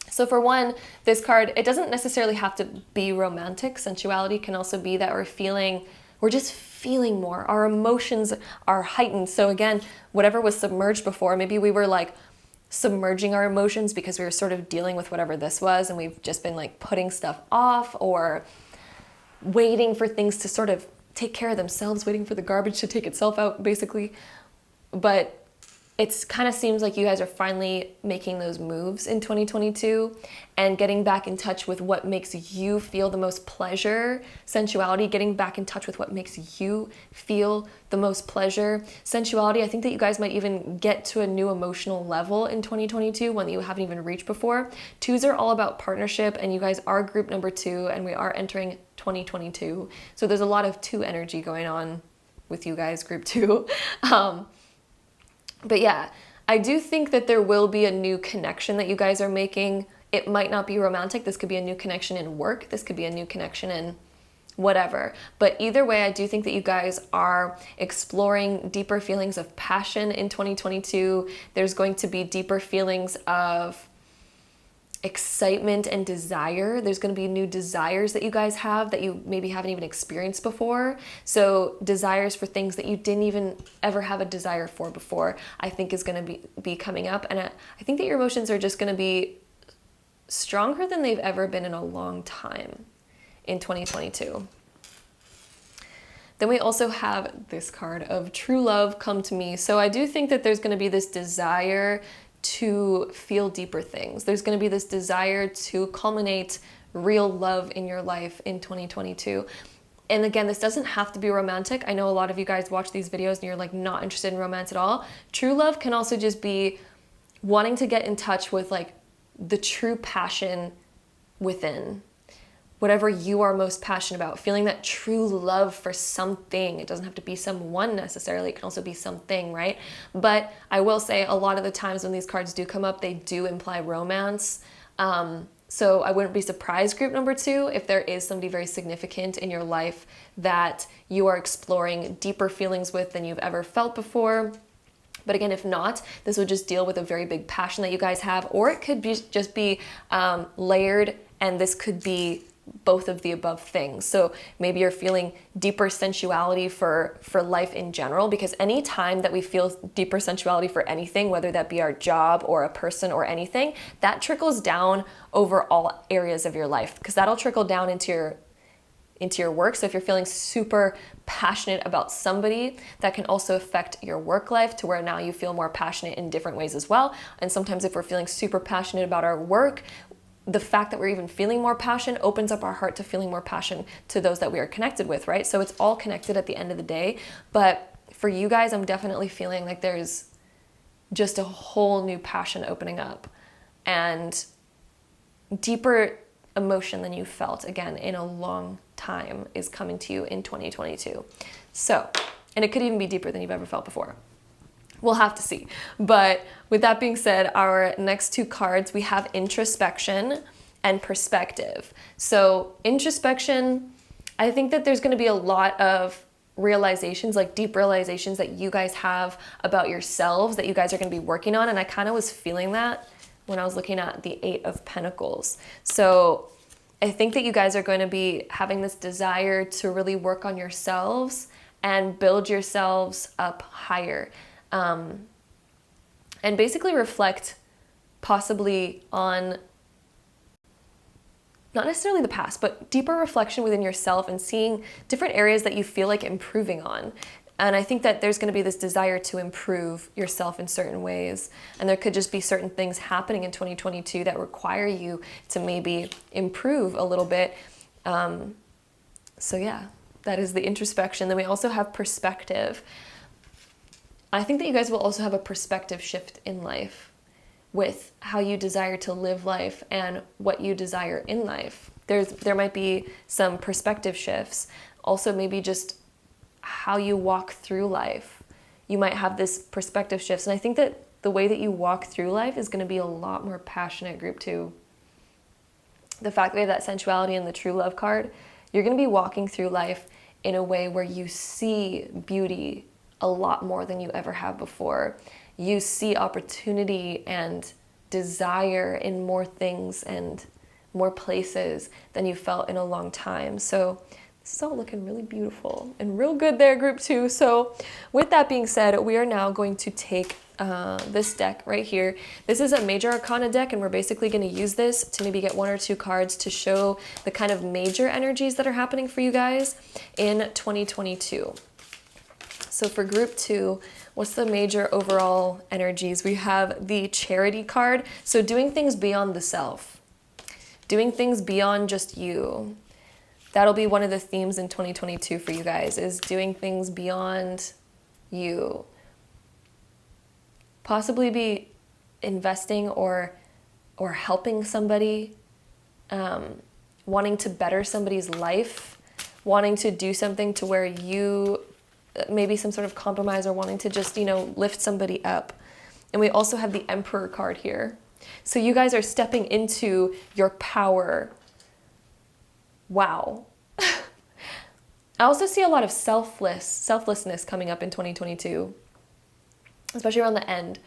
So for one, this card, it doesn't necessarily have to be romantic. Sensuality can also be that we're just feeling more. Our emotions are heightened. So again, whatever was submerged before, maybe we were like submerging our emotions because we were sort of dealing with whatever this was, and we've just been like putting stuff off or waiting for things to sort of take care of themselves, waiting for the garbage to take itself out, basically. But it kind of seems like you guys are finally making those moves in 2022 and getting back in touch with what makes you feel the most pleasure. Sensuality, getting back in touch with what makes you feel the most pleasure. Sensuality, I think that you guys might even get to a new emotional level in 2022, one that you haven't even reached before. 2s are all about partnership, and you guys are group number 2, and we are entering 2022. So there's a lot of 2 energy going on with you guys, group 2. But yeah, I do think that there will be a new connection that you guys are making. It might not be romantic. This could be a new connection in work. This could be a new connection in whatever. But either way, I do think that you guys are exploring deeper feelings of passion in 2022. There's going to be deeper feelings of excitement and desire. There's going to be new desires that you guys have that you maybe haven't even experienced before. So desires for things that you didn't even ever have a desire for before, I think is going to be coming up. And I think that your emotions are just going to be stronger than they've ever been in a long time in 2022. Then we also have this card of true love come to me. So I do think that there's going to be this desire to feel deeper things. There's going to be this desire to culminate real love in your life in 2022. And again, this doesn't have to be romantic. I know a lot of you guys watch these videos and you're like not interested in romance at all. True love can also just be wanting to get in touch with like the true passion within. Whatever you are most passionate about, feeling that true love for something. It doesn't have to be someone necessarily, it can also be something, right? But I will say a lot of the times when these cards do come up, they do imply romance. So I wouldn't be surprised, group number 2, if there is somebody very significant in your life that you are exploring deeper feelings with than you've ever felt before. But again, if not, this would just deal with a very big passion that you guys have, or it could be just be layered, and this could be both of the above things. So maybe you're feeling deeper sensuality for life in general, because any time that we feel deeper sensuality for anything, whether that be our job or a person or anything, that trickles down over all areas of your life, because that'll trickle down into your work. So if you're feeling super passionate about somebody, that can also affect your work life to where now you feel more passionate in different ways as well. And sometimes if we're feeling super passionate about our work, the fact that we're even feeling more passion opens up our heart to feeling more passion to those that we are connected with, right? So it's all connected at the end of the day. But for you guys, I'm definitely feeling like there's just a whole new passion opening up and deeper emotion than you felt, again, in a long time is coming to you in 2022. So, and it could even be deeper than you've ever felt before. We'll have to see. But with that being said, our next two cards, we have introspection and perspective. So introspection, I think that there's going to be a lot of realizations, like deep realizations that you guys have about yourselves that you guys are going to be working on. And I kind of was feeling that when I was looking at the Eight of Pentacles. So I think that you guys are going to be having this desire to really work on yourselves and build yourselves up higher. And basically reflect possibly on not necessarily the past, but deeper reflection within yourself and seeing different areas that you feel like improving on. And I think that there's going to be this desire to improve yourself in certain ways. And there could just be certain things happening in 2022 that require you to maybe improve a little bit. So yeah, that is the introspection. Then we also have perspective. I think that you guys will also have a perspective shift in life with how you desire to live life and what you desire in life. There might be some perspective shifts. Also maybe just how you walk through life. You might have this perspective shifts. And I think that the way that you walk through life is going to be a lot more passionate, group two. The fact that we have that sensuality in the true love card, you're going to be walking through life in a way where you see beauty a lot more than you ever have before. You see opportunity and desire in more things and more places than you felt in a long time. So this is all looking really beautiful and real good there, group two. So with that being said, we are now going to take this deck right here. This is a major arcana deck, and we're basically going to use this to maybe get one or two cards to show the kind of major energies that are happening for you guys in 2022. So for group two, what's the major overall energies? We have the Charity card. So doing things beyond the self, doing things beyond just you. That'll be one of the themes in 2022 for you guys, is doing things beyond you. Possibly be investing or helping somebody, wanting to better somebody's life, wanting to do something to where you maybe some sort of compromise, or wanting to just, lift somebody up. And we also have the Emperor card here. So you guys are stepping into your power. Wow. I also see a lot of selflessness coming up in 2022, especially around the end.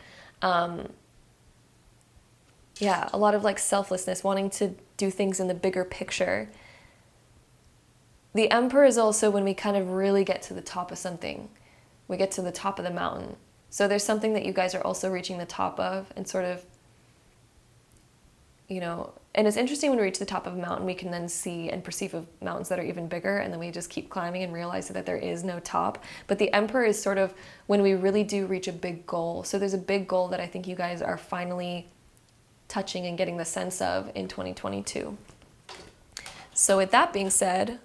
Yeah, a lot of like selflessness, wanting to do things in the bigger picture. The Emperor is also when we kind of really get to the top of something. We get to the top of the mountain. So there's something that you guys are also reaching the top of, and sort of, and it's interesting when we reach the top of a mountain, we can then see and perceive of mountains that are even bigger, and then we just keep climbing and realize that there is no top. But the Emperor is sort of when we really do reach a big goal. So there's a big goal that I think you guys are finally touching and getting the sense of in 2022. So with that being said,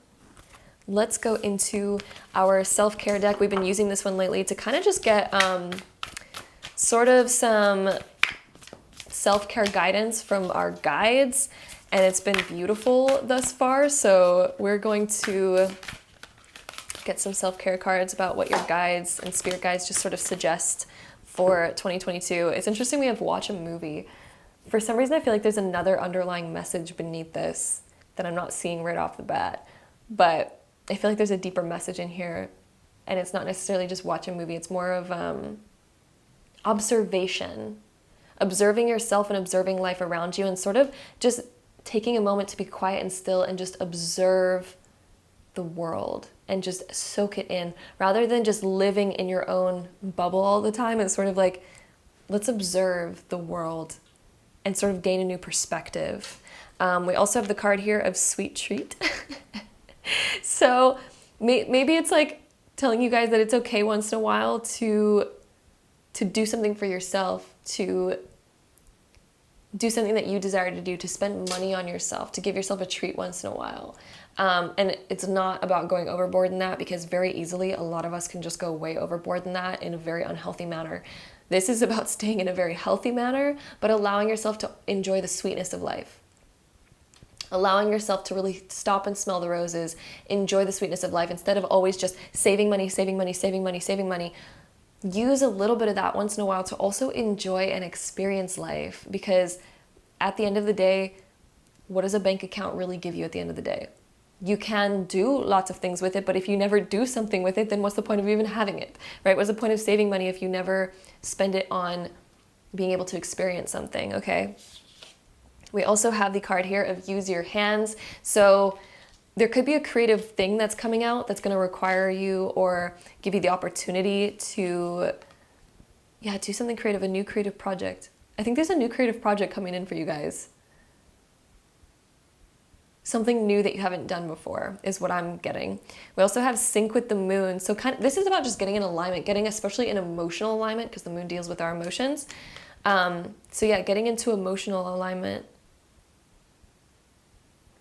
let's go into our self-care deck. We've been using this one lately to kind of just get sort of some self-care guidance from our guides, and it's been beautiful thus far. So we're going to get some self-care cards about what your guides and spirit guides just sort of suggest for 2022. It's interesting we have watch a movie. For some reason, I feel like there's another underlying message beneath this that I'm not seeing right off the bat, but I feel like there's a deeper message in here, and it's not necessarily just watch a movie. It's more of observation, observing yourself and observing life around you, and sort of just taking a moment to be quiet and still and just observe the world and just soak it in, rather than just living in your own bubble all the time. It's sort of like, let's observe the world and sort of gain a new perspective. We also have the card here of Sweet Treat. So maybe it's like telling you guys that it's okay once in a while to do something for yourself, to do something that you desire to do, to spend money on yourself, to give yourself a treat once in a while. And it's not about going overboard in that, because very easily a lot of us can just go way overboard in that in a very unhealthy manner. This is about staying in a very healthy manner, but allowing yourself to enjoy the sweetness of life. allowing yourself to really stop and smell the roses, enjoy the sweetness of life instead of always just saving money, saving money, saving money, saving money. Use a little bit of that once in a while to also enjoy and experience life, because at the end of the day, what does a bank account really give you at the end of the day? You can do lots of things with it, but if you never do something with it, then what's the point of even having it, right? What's the point of saving money if you never spend it on being able to experience something, okay? We also have the card here of use your hands. So there could be a creative thing that's coming out that's going to require you or give you the opportunity to, do something creative, a new creative project. I think there's a new creative project coming in for you guys. Something new that you haven't done before is what I'm getting. We also have sync with the moon. So this is about just getting in alignment, getting especially in emotional alignment, because the moon deals with our emotions. Getting into emotional alignment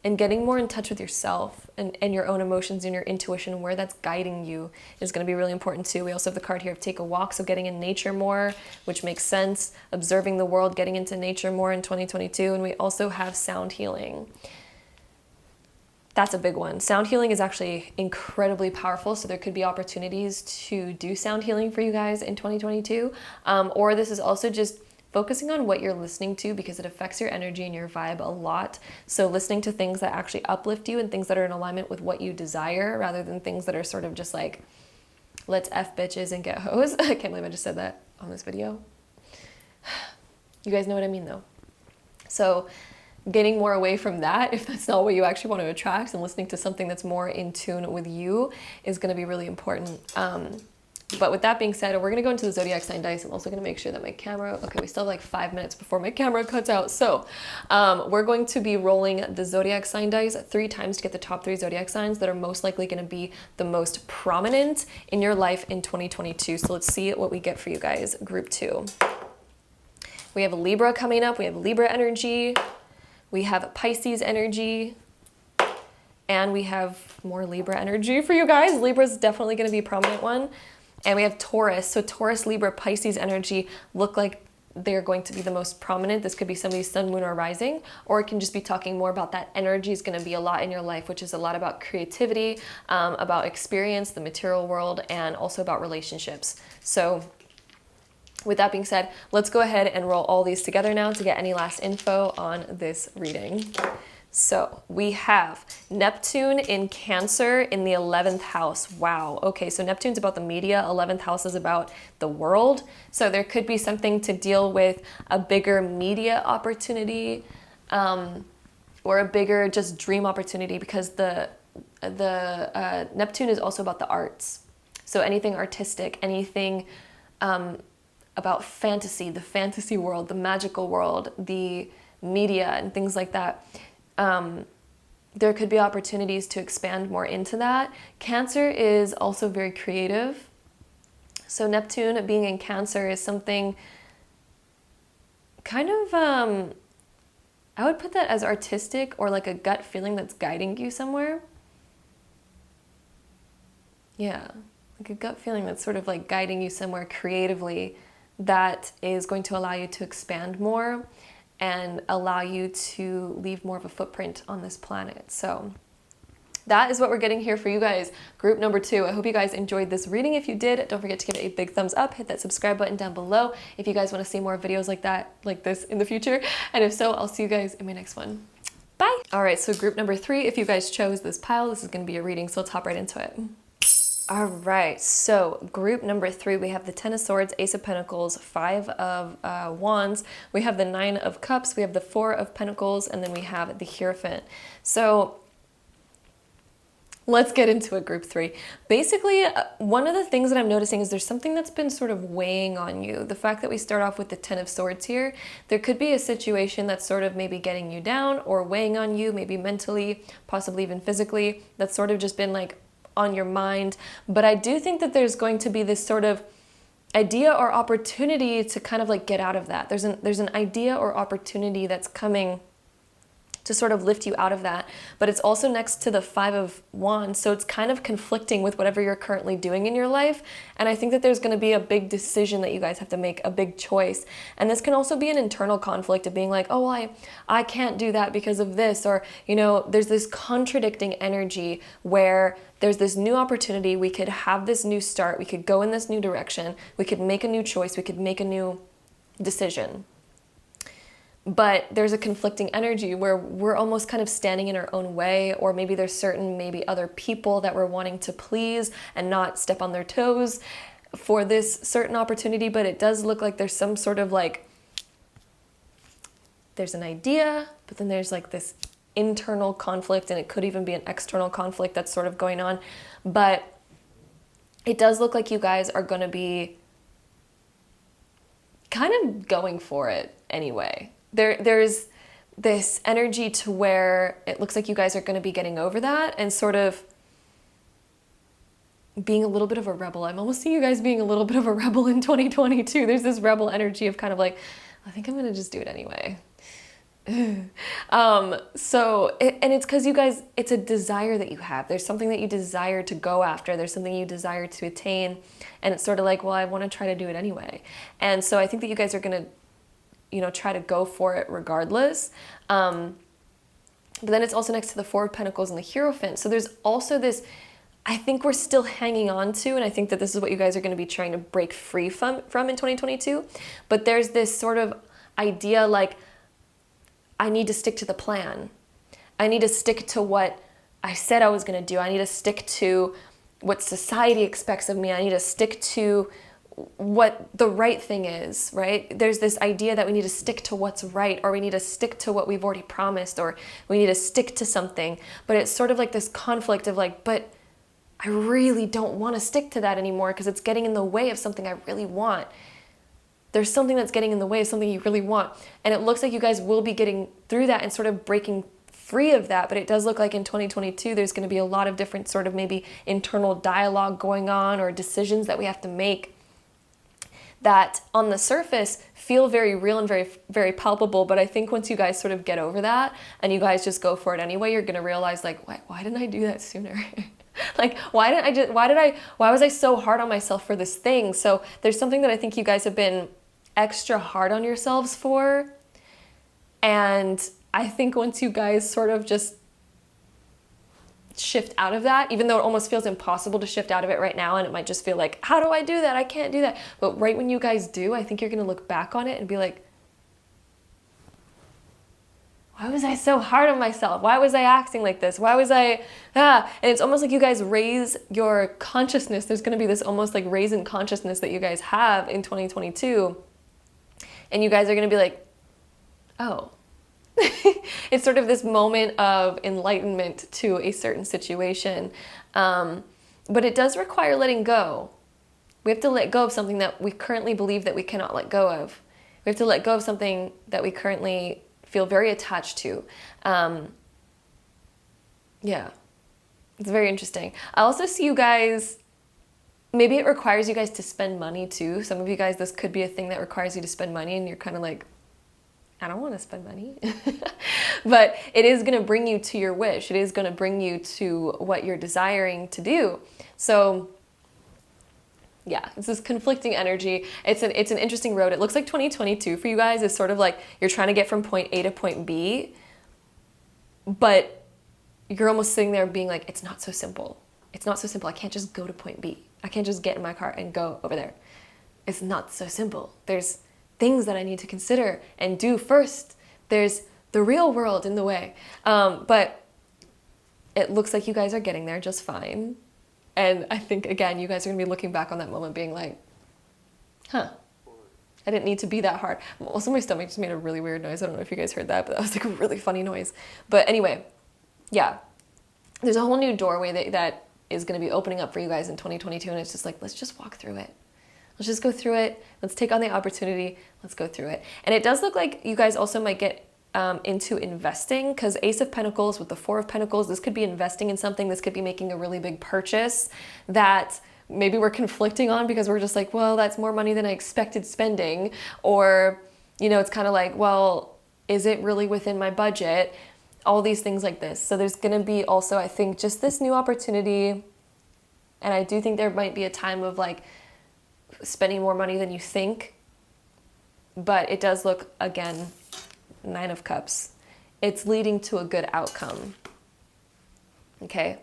and getting more in touch with yourself and your own emotions and your intuition and where that's guiding you is going to be really important too. We also have the card here of take a walk, so getting in nature more, which makes sense. Observing the world, getting into nature more in 2022. And we also have sound healing. That's a big one. Sound healing is actually incredibly powerful, so there could be opportunities to do sound healing for you guys in 2022. Or this is also just focusing on what you're listening to, because it affects your energy and your vibe a lot. So listening to things that actually uplift you and things that are in alignment with what you desire, rather than things that are sort of just like, let's F bitches and get hoes. I can't believe I just said that on this video. You guys know what I mean though. So getting more away from that, if that's not what you actually want to attract, and listening to something that's more in tune with you is going to be really important. But with that being said, we're going to go into the zodiac sign dice. I'm also going to make sure that my camera, okay, we still have like 5 minutes before my camera cuts out. So we're going to be rolling the zodiac sign dice 3 times to get the top 3 zodiac signs that are most likely going to be the most prominent in your life in 2022. So let's see what we get for you guys. Group 2. We have Libra coming up. We have Libra energy. We have Pisces energy. And we have more Libra energy for you guys. Libra is definitely going to be a prominent one. And we have Taurus. So Taurus, Libra, Pisces energy look like they're going to be the most prominent. This could be somebody's sun, moon, or rising, or it can just be talking more about that energy is going to be a lot in your life, which is a lot about creativity, about experience, the material world, and also about relationships. So with that being said, let's go ahead and roll all these together now to get any last info on this reading. So we have Neptune in Cancer in the 11th house. Wow. Okay, so Neptune's about the media. 11th house is about the world. So there could be something to deal with a bigger media opportunity, or a bigger just dream opportunity, because the Neptune is also about the arts. So anything artistic, anything about fantasy, the fantasy world, the magical world, the media and things like that. There could be opportunities to expand more into that. Cancer is also very creative. So Neptune being in Cancer is something kind of, I would put that as artistic, or like a gut feeling that's guiding you somewhere. Yeah, like a gut feeling that's sort of like guiding you somewhere creatively, that is going to allow you to expand more and allow you to leave more of a footprint on this planet. So that is what we're getting here for you guys. Group number 2. I hope you guys enjoyed this reading. If you did, don't forget to give it a big thumbs up. Hit that subscribe button down below if you guys want to see more videos like this in the future. And if so, I'll see you guys in my next one. Bye. All right, so group number 3, if you guys chose this pile, this is going to be a reading, so let's hop right into it. All right, so group number 3, we have the 10 of Swords, Ace of Pentacles, 5 of Wands, we have the 9 of Cups, we have the 4 of Pentacles, and then we have the Hierophant. So let's get into it, group 3. Basically, one of the things that I'm noticing is there's something that's been sort of weighing on you. The fact that we start off with the 10 of Swords here, there could be a situation that's sort of maybe getting you down or weighing on you, maybe mentally, possibly even physically, that's sort of just been like on your mind. But I do think that there's going to be this sort of idea or opportunity to kind of like get out of that. There's an idea or opportunity that's coming to sort of lift you out of that. But it's also next to the Five of Wands, so it's kind of conflicting with whatever you're currently doing in your life. And I think that there's going to be a big decision that you guys have to make, a big choice. And this can also be an internal conflict of being like, oh, well, I can't do that because of this, or, you know, there's this contradicting energy where there's this new opportunity, we could have this new start, we could go in this new direction, we could make a new choice, we could make a new decision. But there's a conflicting energy where we're almost kind of standing in our own way, or maybe there's certain, maybe other people that we're wanting to please and not step on their toes for this certain opportunity. But it does look like there's some sort of like, there's an idea, but then there's like this internal conflict, and it could even be an external conflict that's sort of going on. But it does look like you guys are going to be kind of going for it anyway. There's this energy to where it looks like you guys are going to be getting over that and sort of being a little bit of a rebel. I'm almost seeing you guys being a little bit of a rebel in 2022. There's this rebel energy of kind of like, I think I'm going to just do it anyway. And it's because you guys, it's a desire that you have. There's something that you desire to go after. There's something you desire to attain. And it's sort of like, well, I want to try to do it anyway. And so I think that you guys are going to, you know, try to go for it regardless. But then it's also next to the Four of Pentacles and the Hierophant. So there's also this, I think we're still hanging on to, and I think that this is what you guys are going to be trying to break free from in 2022. But there's this sort of idea like, I need to stick to the plan. I need to stick to what I said I was going to do. I need to stick to what society expects of me. I need to stick to what the right thing is, right? There's this idea that we need to stick to what's right, or we need to stick to what we've already promised, or we need to stick to something. But it's sort of like this conflict of like, but I really don't want to stick to that anymore because it's getting in the way of something I really want. There's something that's getting in the way of something you really want. And it looks like you guys will be getting through that and sort of breaking free of that. But it does look like in 2022, there's going to be a lot of different sort of maybe internal dialogue going on, or decisions that we have to make that on the surface feel very real and very, very palpable. But I think once you guys sort of get over that and you guys just go for it anyway, you're going to realize like, why didn't I do that sooner? Like, why was I so hard on myself for this thing? So there's something that I think you guys have been extra hard on yourselves for. And I think once you guys sort of just shift out of that, even though it almost feels impossible to shift out of it right now, and it might just feel like, how do I do that? I can't do that. But right when you guys do, I think you're going to look back on it and be like, why was I so hard on myself? Why was I acting like this? Why was I, And it's almost like you guys raise your consciousness. There's going to be this almost like raise in consciousness that you guys have in 2022. And you guys are going to be like, oh. It's sort of this moment of enlightenment to a certain situation. But it does require letting go. We have to let go of something that we currently believe that we cannot let go of. We have to let go of something that we currently feel very attached to. Yeah, it's very interesting. I also see you guys, maybe it requires you guys to spend money too. Some of you guys, this could be a thing that requires you to spend money, and you're kind of like, I don't want to spend money. But it is going to bring you to your wish. It is going to bring you to what you're desiring to do. So yeah, it's this conflicting energy. It's an interesting road. It looks like 2022 for you guys is sort of like you're trying to get from point A to point B, but you're almost sitting there being like, it's not so simple. It's not so simple. I can't just go to point B. I can't just get in my car and go over there. It's not so simple. There's things that I need to consider and do first. There's the real world in the way. But it looks like you guys are getting there just fine. And I think, again, you guys are going to be looking back on that moment being like, I didn't need to be that hard. Also, my stomach just made a really weird noise. I don't know if you guys heard that, but that was like a really funny noise. But anyway, yeah, there's a whole new doorway that is going to be opening up for you guys in 2022. And it's just like, let's just walk through it. Let's just go through it. Let's take on the opportunity. Let's go through it. And it does look like you guys also might get into investing, because Ace of Pentacles with the Four of Pentacles, this could be investing in something. This could be making a really big purchase that maybe we're conflicting on because we're just like, well, that's more money than I expected spending. Or, you know, it's kind of like, well, is it really within my budget? all these things like this. So there's going to be also, I think, just this new opportunity. And I do think there might be a time of like spending more money than you think. But it does look, again, 9 of Cups. It's leading to a good outcome. Okay?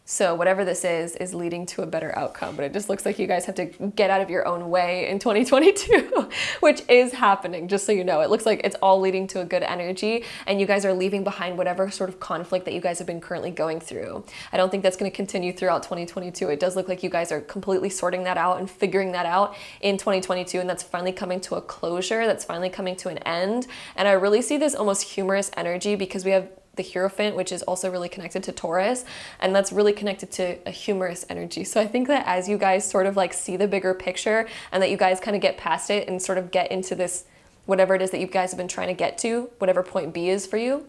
So whatever this is leading to a better outcome. But it just looks like you guys have to get out of your own way in 2022, which is happening, just so you know. It looks like it's all leading to a good energy, and you guys are leaving behind whatever sort of conflict that you guys have been currently going through. I don't think that's going to continue throughout 2022. It does look like you guys are completely sorting that out and figuring that out in 2022, and that's finally coming to a closure. That's finally coming to an end. And I really see this almost humorous energy because we have the Hierophant, which is also really connected to Taurus, and that's really connected to a humorous energy. So I think that as you guys sort of like see the bigger picture, and that you guys kind of get past it and sort of get into this, whatever it is that you guys have been trying to get to, whatever point B is for you,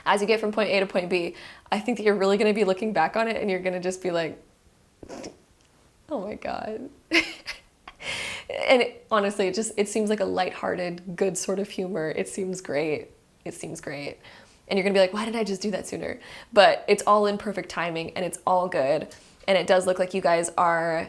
as you get from point A to point B, I think that you're really going to be looking back on it and you're going to just be like, oh my God. And honestly, it seems like a lighthearted, good sort of humor. It seems great. It seems great. And you're gonna be like, why didn't I just do that sooner? But it's all in perfect timing and it's all good. And it does look like you guys are,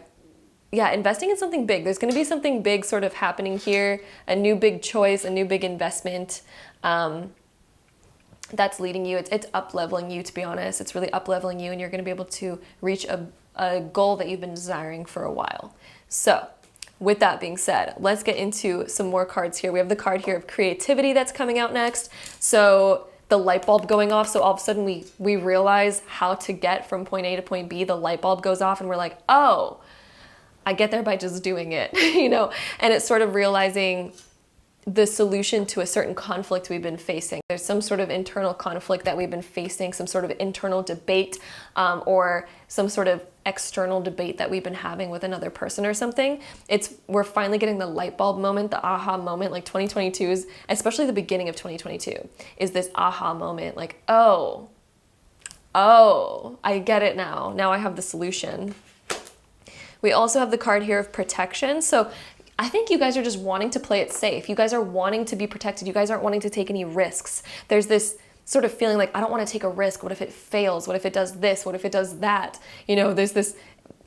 investing in something big. There's gonna be something big sort of happening here, a new big choice, a new big investment that's leading you. It's up-leveling you, to be honest. It's really up-leveling you, and you're gonna be able to reach a goal that you've been desiring for a while. So with that being said, let's get into some more cards here. We have the card here of creativity that's coming out next. So the light bulb going off. So all of a sudden we realize how to get from point A to point B. The light bulb goes off and we're like, oh, I get there by just doing it, and it's sort of realizing the solution to a certain conflict we've been facing. There's some sort of internal conflict that we've been facing, some sort of internal debate, or some sort of external debate that we've been having with another person or something. We're finally getting the light bulb moment, the aha moment. Like 2022 is, especially the beginning of 2022, is this aha moment. Like, oh, I get it now. Now I have the solution. We also have the card here of protection. So I think you guys are just wanting to play it safe. You guys are wanting to be protected. You guys aren't wanting to take any risks. There's this sort of feeling like, I don't want to take a risk. What if it fails? What if it does this? What if it does that? There's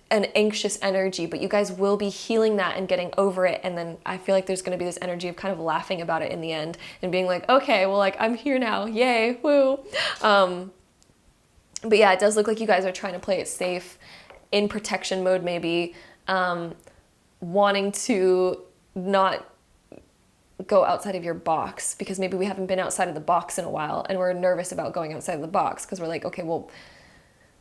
an anxious energy, but you guys will be healing that and getting over it. And then I feel like there's going to be this energy of kind of laughing about it in the end and being like, okay, well, like I'm here now. Yay. Woo. But yeah, it does look like you guys are trying to play it safe, in protection mode, maybe, wanting to not go outside of your box, because maybe we haven't been outside of the box in a while and we're nervous about going outside of the box because we're like, okay, well,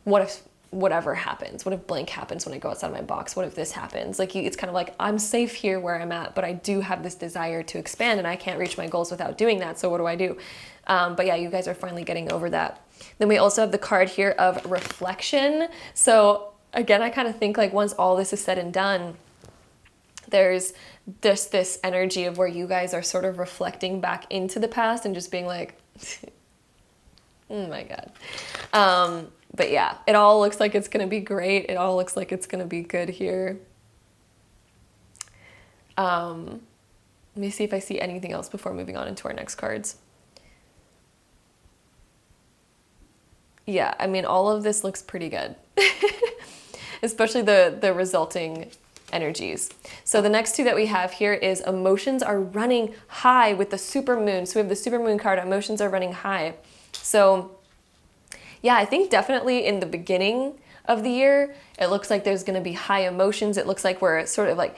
what if whatever happens? What if blank happens when I go outside of my box? What if this happens? Like, it's kind of like, I'm safe here where I'm at, but I do have this desire to expand and I can't reach my goals without doing that. So what do I do? But yeah, you guys are finally getting over that. Then we also have the card here of reflection. So again, I kind of think like once all this is said and done, there's just this energy of where you guys are sort of reflecting back into the past and just being like, oh my God. But yeah, it all looks like it's going to be great. It all looks like it's going to be good here. Let me see if I see anything else before moving on into our next cards. Yeah, I mean, all of this looks pretty good, especially the resulting energies. So the next two that we have here is emotions are running high with the supermoon. So we have the supermoon card, emotions are running high. So yeah, I think definitely in the beginning of the year, it looks like there's going to be high emotions. It looks like we're sort of like,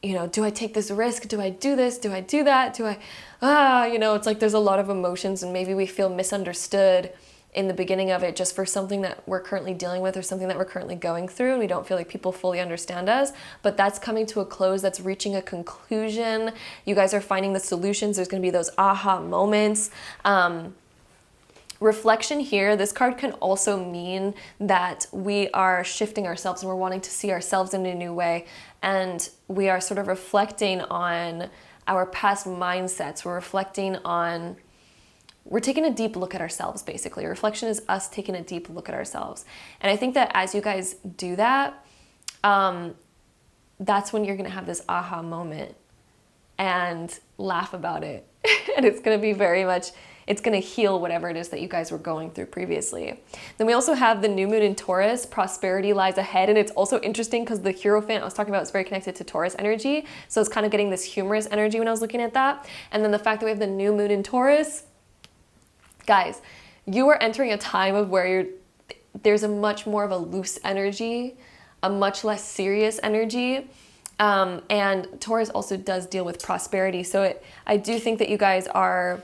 do I take this risk? Do I do this? Do I do that? It's like there's a lot of emotions, and maybe we feel misunderstood in the beginning of it just for something that we're currently dealing with or something that we're currently going through, and we don't feel like people fully understand us. But that's coming to a close. That's reaching a conclusion. You guys are finding the solutions. There's going to be those aha moments. Reflection here, this card can also mean that we are shifting ourselves and we're wanting to see ourselves in a new way. And we are sort of reflecting on our past mindsets. We're taking a deep look at ourselves, basically. Reflection is us taking a deep look at ourselves. And I think that as you guys do that, that's when you're going to have this aha moment and laugh about it. And it's going to be very much it's going to heal whatever it is that you guys were going through previously. Then we also have the new moon in Taurus, prosperity lies ahead. And it's also interesting because the Hierophant I was talking about is very connected to Taurus energy. So it's kind of getting this humorous energy when I was looking at that. And then the fact that we have the new moon in Taurus, guys, you are entering a time of where there's a much more of a loose energy, a much less serious energy. And Taurus also does deal with prosperity. So I do think that you guys are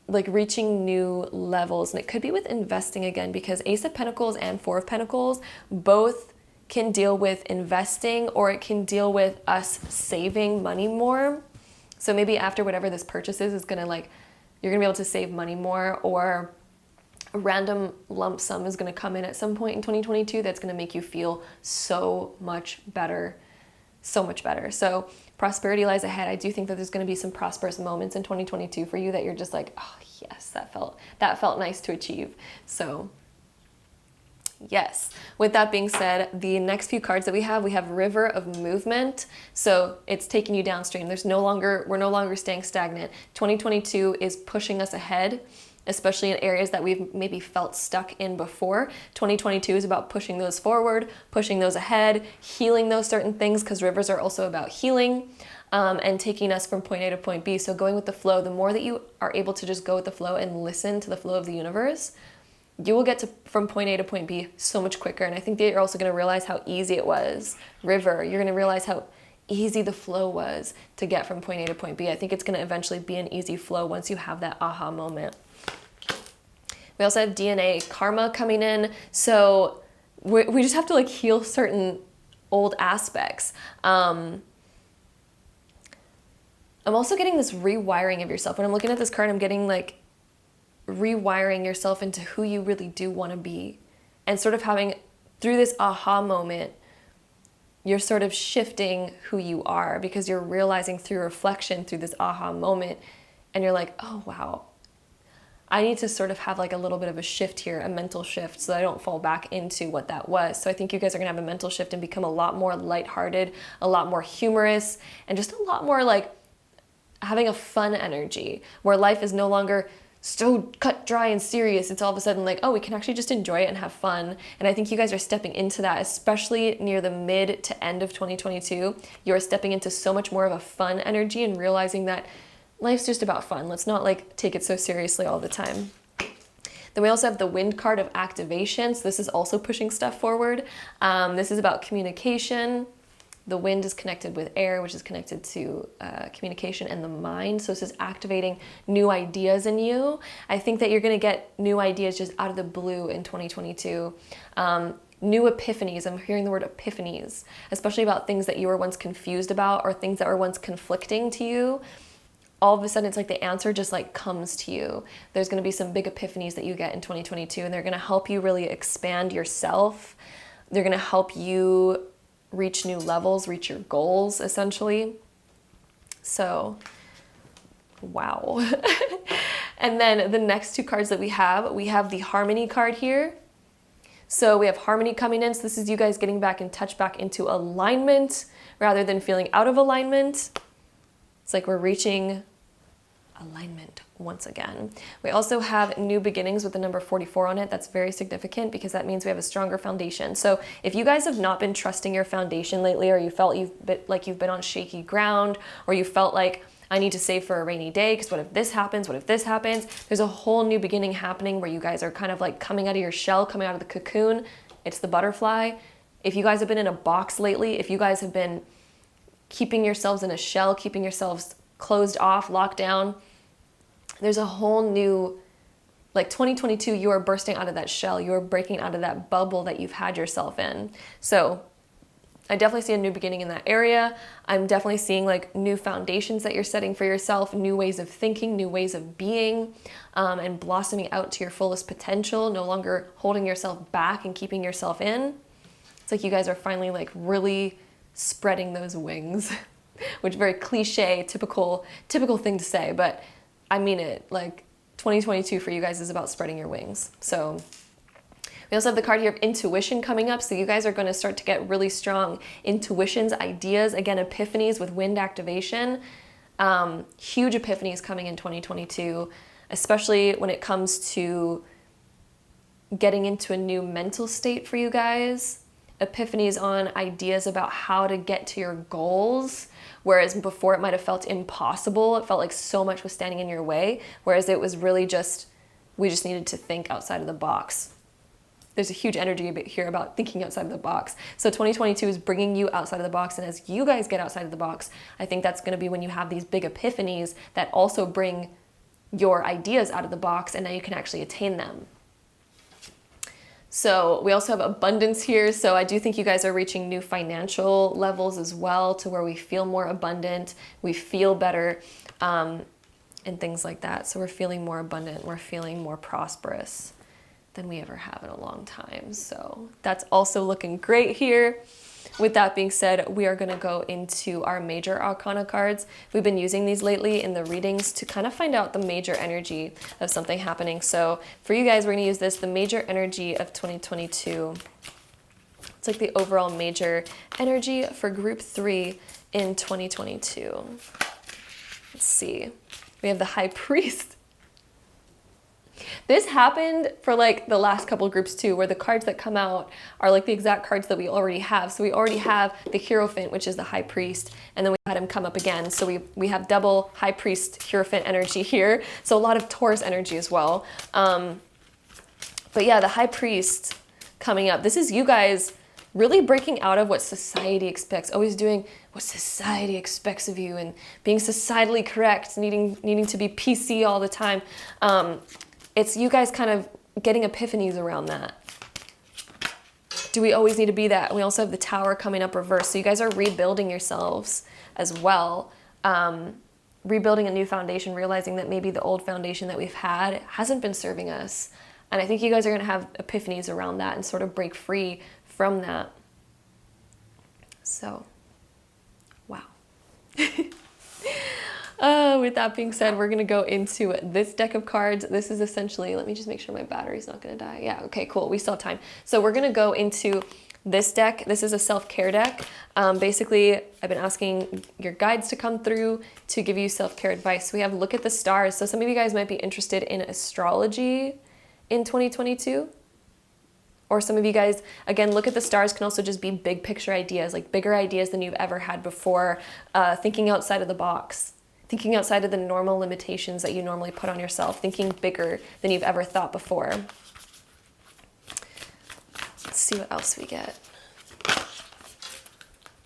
like reaching new levels, and it could be with investing again, because Ace of Pentacles and Four of Pentacles both can deal with investing, or it can deal with us saving money more. So maybe after whatever this purchase is gonna, like, you're gonna be able to save money more, or a random lump sum is gonna come in at some point in 2022 that's gonna make you feel so much better, so much better. So prosperity lies ahead. I do think that there's going to be some prosperous moments in 2022 for you that you're just like, oh yes, that felt nice to achieve. So yes. With that being said, the next few cards that we have River of Movement. So it's taking you downstream. We're no longer staying stagnant. 2022 is pushing us ahead, especially in areas that we've maybe felt stuck in before. 2022 is about pushing those forward, pushing those ahead, healing those certain things, because rivers are also about healing, and taking us from point A to point B. So going with the flow, the more that you are able to just go with the flow and listen to the flow of the universe, you will get from point A to point B so much quicker. And I think that you're also going to realize how easy it was. River, you're going to realize how easy the flow was to get from point A to point B. I think it's going to eventually be an easy flow once you have that aha moment. We also have DNA karma coming in. So we just have to like heal certain old aspects. I'm also getting this rewiring of yourself. When I'm looking at this card, I'm getting like rewiring yourself into who you really do want to be. And sort of having, through this aha moment, you're sort of shifting who you are, because you're realizing through reflection, through this aha moment, and you're like, oh wow, I need to sort of have like a little bit of a shift here, a mental shift, so that I don't fall back into what that was. So I think you guys are gonna have a mental shift and become a lot more lighthearted, a lot more humorous, and just a lot more like having a fun energy, where life is no longer so cut, dry, and serious. It's all of a sudden like, oh, we can actually just enjoy it and have fun. And I think you guys are stepping into that, especially near the mid to end of 2022. You're stepping into so much more of a fun energy and realizing that life's just about fun. Let's not like take it so seriously all the time. Then we also have the Wind card of activation. So this is also pushing stuff forward. This is about communication. The wind is connected with air, which is connected to communication and the mind. So this is activating new ideas in you. I think that you're going to get new ideas just out of the blue in 2022. New epiphanies. I'm hearing the word epiphanies, especially about things that you were once confused about, or things that were once conflicting to you. All of a sudden, it's like the answer just like comes to you. There's going to be some big epiphanies that you get in 2022, and they're going to help you really expand yourself. They're going to help you reach new levels, reach your goals, essentially. So, wow. And then the next two cards that we have the Harmony card here. So we have Harmony coming in. So this is you guys getting back in touch, back into alignment, rather than feeling out of alignment. It's like we're reaching alignment once again. We also have new beginnings with the number 44 on it. That's very significant, because that means we have a stronger foundation. So if you guys have not been trusting your foundation lately, or you felt you've been on shaky ground, or you felt like, I need to save for a rainy day because what if this happens? What if this happens? There's a whole new beginning happening where you guys are kind of like coming out of your shell, coming out of the cocoon. It's the butterfly. If you guys have been in a box lately, if you guys have been keeping yourselves in a shell, keeping yourselves closed off, locked down, there's a whole new, like 2022, you are bursting out of that shell. You are breaking out of that bubble that you've had yourself in. So I definitely see a new beginning in that area. I'm definitely seeing like new foundations that you're setting for yourself, new ways of thinking, new ways of being, and blossoming out to your fullest potential, no longer holding yourself back and keeping yourself in. It's like you guys are finally like really spreading those wings, which is very cliche, typical thing to say, but I mean it. Like 2022 for you guys is about spreading your wings. So we also have the card here of intuition coming up. So you guys are going to start to get really strong intuitions, ideas, again, epiphanies with wind activation. Huge epiphanies coming in 2022, especially when it comes to getting into a new mental state for you guys. Epiphanies on ideas about how to get to your goals, whereas before it might have felt impossible. It felt like so much was standing in your way, whereas it was really just, we just needed to think outside of the box. There's a huge energy here about thinking outside of the box. So 2022 is bringing you outside of the box, and as you guys get outside of the box, I think that's going to be when you have these big epiphanies that also bring your ideas out of the box, and now you can actually attain them. So we also have abundance here. So I do think you guys are reaching new financial levels as well, to where we feel more abundant, we feel better, and things like that. So we're feeling more abundant, we're feeling more prosperous than we ever have in a long time. So that's also looking great here. With that being said, we are going to go into our major arcana cards. We've been using these lately in the readings to kind of find out the major energy of something happening. So for you guys, we're going to use this, the major energy of 2022. It's like the overall major energy for group 3 in 2022. Let's see. We have the High Priest. This happened for like the last couple groups too, where the cards that come out are like the exact cards that we already have. So we already have the Hierophant, which is the High Priest, and then we had him come up again. So we have double High Priest Hierophant energy here. So a lot of Taurus energy as well. But yeah, the High Priest coming up. This is you guys really breaking out of what society expects, always doing what society expects of you and being societally correct, needing to be PC all the time. It's you guys kind of getting epiphanies around that. Do we always need to be that? And we also have the Tower coming up reverse. So you guys are rebuilding yourselves as well. Rebuilding a new foundation, realizing that maybe the old foundation that we've had hasn't been serving us. And I think you guys are going to have epiphanies around that and sort of break free from that. So, wow. With that being said, we're going to go into this deck of cards. This is essentially, let me just make sure my battery's not going to die. Yeah, okay, cool. We still have time. So we're going to go into this deck. This is a self-care deck. Basically, I've been asking your guides to come through to give you self-care advice. So we have Look at the Stars. So some of you guys might be interested in astrology in 2022. Or some of you guys, again, Look at the Stars can also just be big picture ideas, like bigger ideas than you've ever had before, thinking outside of the box. Thinking outside of the normal limitations that you normally put on yourself, thinking bigger than you've ever thought before. Let's see what else we get.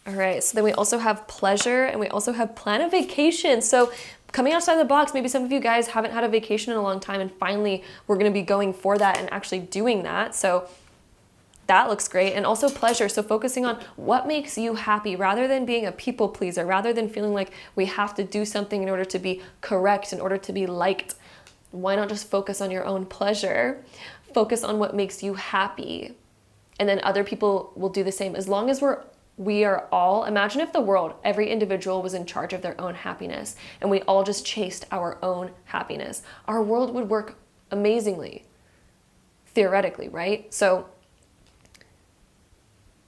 All right, so then we also have Pleasure, and we also have Plan a Vacation. So coming outside the box, maybe some of you guys haven't had a vacation in a long time, and finally we're gonna be going for that and actually doing that. So that looks great. And also pleasure. So focusing on what makes you happy rather than being a people pleaser, rather than feeling like we have to do something in order to be correct, in order to be liked. Why not just focus on your own pleasure? Focus on what makes you happy. And then other people will do the same. As long as we are all, imagine if the world, every individual was in charge of their own happiness and we all just chased our own happiness. Our world would work amazingly, theoretically, right? So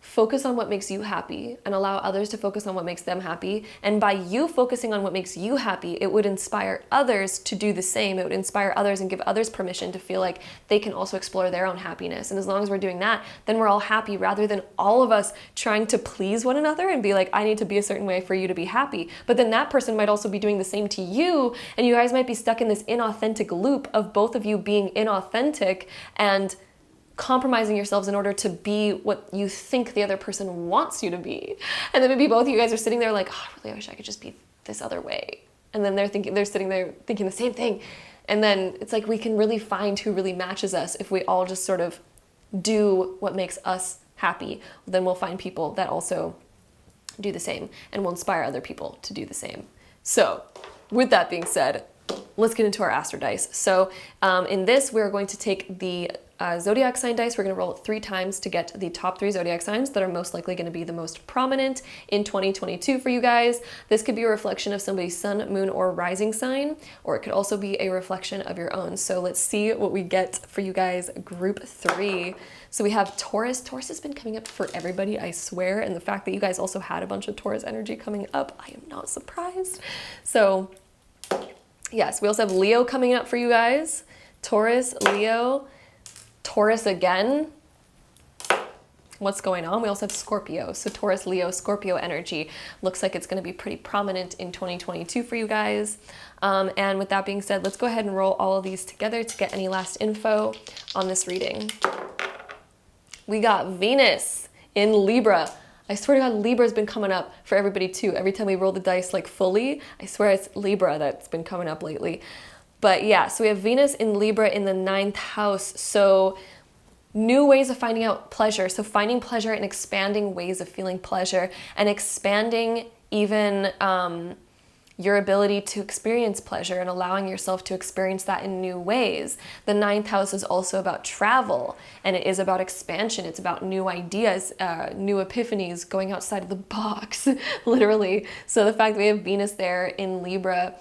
focus on what makes you happy and allow others to focus on what makes them happy. And by you focusing on what makes you happy, it would inspire others to do the same. It would inspire others and give others permission to feel like they can also explore their own happiness. And as long as we're doing that, then we're all happy, rather than all of us trying to please one another and be like, I need to be a certain way for you to be happy. But then that person might also be doing the same to you, and you guys might be stuck in this inauthentic loop of both of you being inauthentic and compromising yourselves in order to be what you think the other person wants you to be. And then maybe both of you guys are sitting there like, oh, I really wish I could just be this other way. And then they're sitting there thinking the same thing. And then it's like we can really find who really matches us if we all just sort of do what makes us happy. Then we'll find people that also do the same, and we'll inspire other people to do the same. So with that being said, let's get into our Astro Dice. So in this, we're going to take the zodiac sign dice. We're going to roll it 3 times to get the top 3 zodiac signs that are most likely going to be the most prominent in 2022 for you guys. This could be a reflection of somebody's sun, moon, or rising sign, or it could also be a reflection of your own. So let's see what we get for you guys, group 3. So we have Taurus. Taurus has been coming up for everybody, I swear. And the fact that you guys also had a bunch of Taurus energy coming up, I am not surprised. So yes, we also have Leo coming up for you guys. Taurus, Leo, Taurus again. What's going on? We also have Scorpio. So Taurus, Leo, Scorpio energy looks like it's going to be pretty prominent in 2022 for you guys. And with that being said, let's go ahead and roll all of these together to get any last info on this reading. We got Venus in Libra. I swear to God, Libra's been coming up for everybody too. Every time we roll the dice like fully, I swear it's Libra that's been coming up lately. But yeah, so we have Venus in Libra in the 9th house. So new ways of finding out pleasure. So finding pleasure and expanding ways of feeling pleasure, and expanding even your ability to experience pleasure and allowing yourself to experience that in new ways. The 9th house is also about travel, and it is about expansion. It's about new ideas, new epiphanies, going outside of the box, literally. So the fact that we have Venus there in Libra,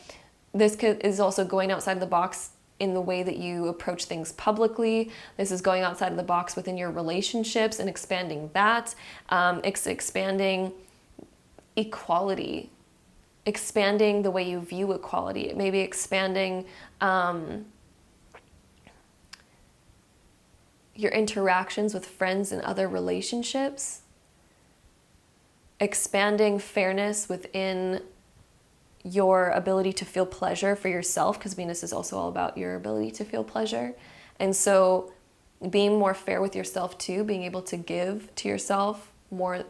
this is also going outside of the box in the way that you approach things publicly. This is going outside of the box within your relationships and expanding that. It's expanding equality, expanding the way you view equality. It may be expanding your interactions with friends and other relationships, expanding fairness within your ability to feel pleasure for yourself, because Venus is also all about your ability to feel pleasure. And so being more fair with yourself too, being able to give to yourself more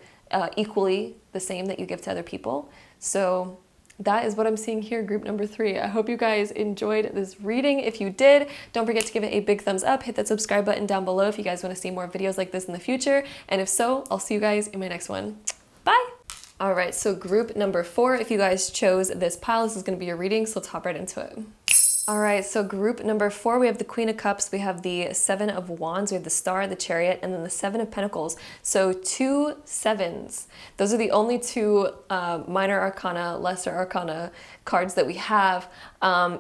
equally the same that you give to other people. So that is what I'm seeing here, group number 3. I hope you guys enjoyed this reading. If you did, don't forget to give it a big thumbs up. Hit that subscribe button down below if you guys want to see more videos like this in the future. And if so, I'll see you guys in my next one. Bye! All right, so group number 4, if you guys chose this pile, this is going to be your reading, so let's hop right into it. All right, so group number 4, we have the Queen of Cups, we have the 7 of Wands, we have the Star, the Chariot, and then the 7 of Pentacles. So 2 7s. Those are the only 2 minor arcana, lesser arcana cards that we have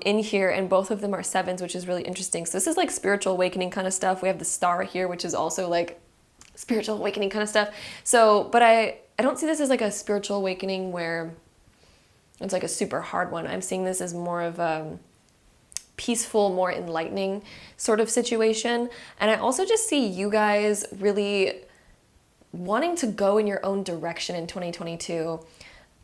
in here, and both of them are 7s, which is really interesting. So this is like spiritual awakening kind of stuff. We have the Star here, which is also like spiritual awakening kind of stuff. So, but I don't see this as like a spiritual awakening where it's like a super hard one. I'm seeing this as more of a peaceful, more enlightening sort of situation. And I also just see you guys really wanting to go in your own direction in 2022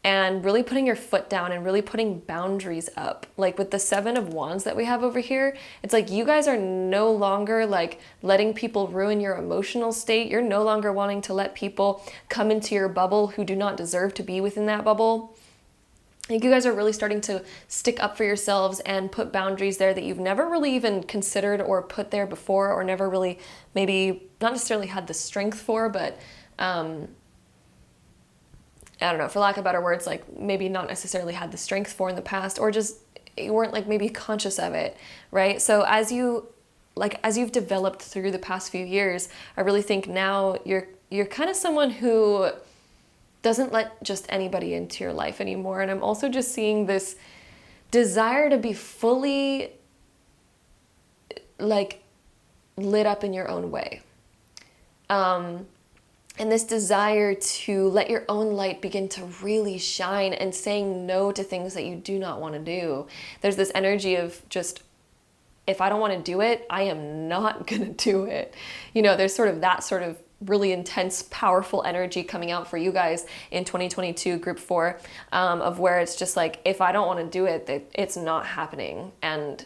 and really putting your foot down and really putting boundaries up. Like with the 7 of Wands that we have over here, it's like you guys are no longer like letting people ruin your emotional state. You're no longer wanting to let people come into your bubble who do not deserve to be within that bubble. I think you guys are really starting to stick up for yourselves and put boundaries there that you've never really even considered or put there before, or never really, maybe not necessarily had the strength for, but I don't know, for lack of better words, like maybe not necessarily had the strength for in the past, or just you weren't like maybe conscious of it, right? So as you've developed through the past few years, I really think now you're kind of someone who doesn't let just anybody into your life anymore. And I'm also just seeing this desire to be fully like lit up in your own way. And this desire to let your own light begin to really shine, and saying no to things that you do not want to do. There's this energy of just, if I don't want to do it, I am not going to do it. You know, there's sort of that sort of really intense, powerful energy coming out for you guys in 2022, group 4, of where it's just like, if I don't want to do it, it's not happening. And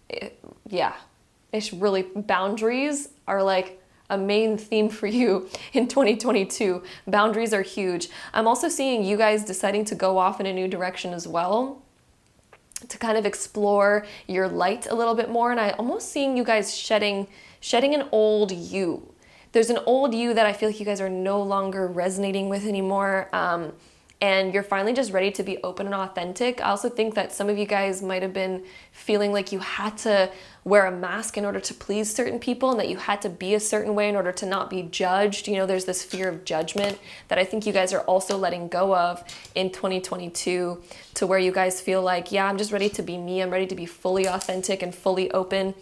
it's really, boundaries are like a main theme for you in 2022. Boundaries are huge. I'm also seeing you guys deciding to go off in a new direction as well, to kind of explore your light a little bit more. And I almost seeing you guys shedding an old you. There's an old you that I feel like you guys are no longer resonating with anymore. And you're finally just ready to be open and authentic. I also think that some of you guys might have been feeling like you had to wear a mask in order to please certain people, and that you had to be a certain way in order to not be judged. You know, there's this fear of judgment that I think you guys are also letting go of in 2022, to where you guys feel like, yeah, I'm just ready to be me. I'm ready to be fully authentic and fully open,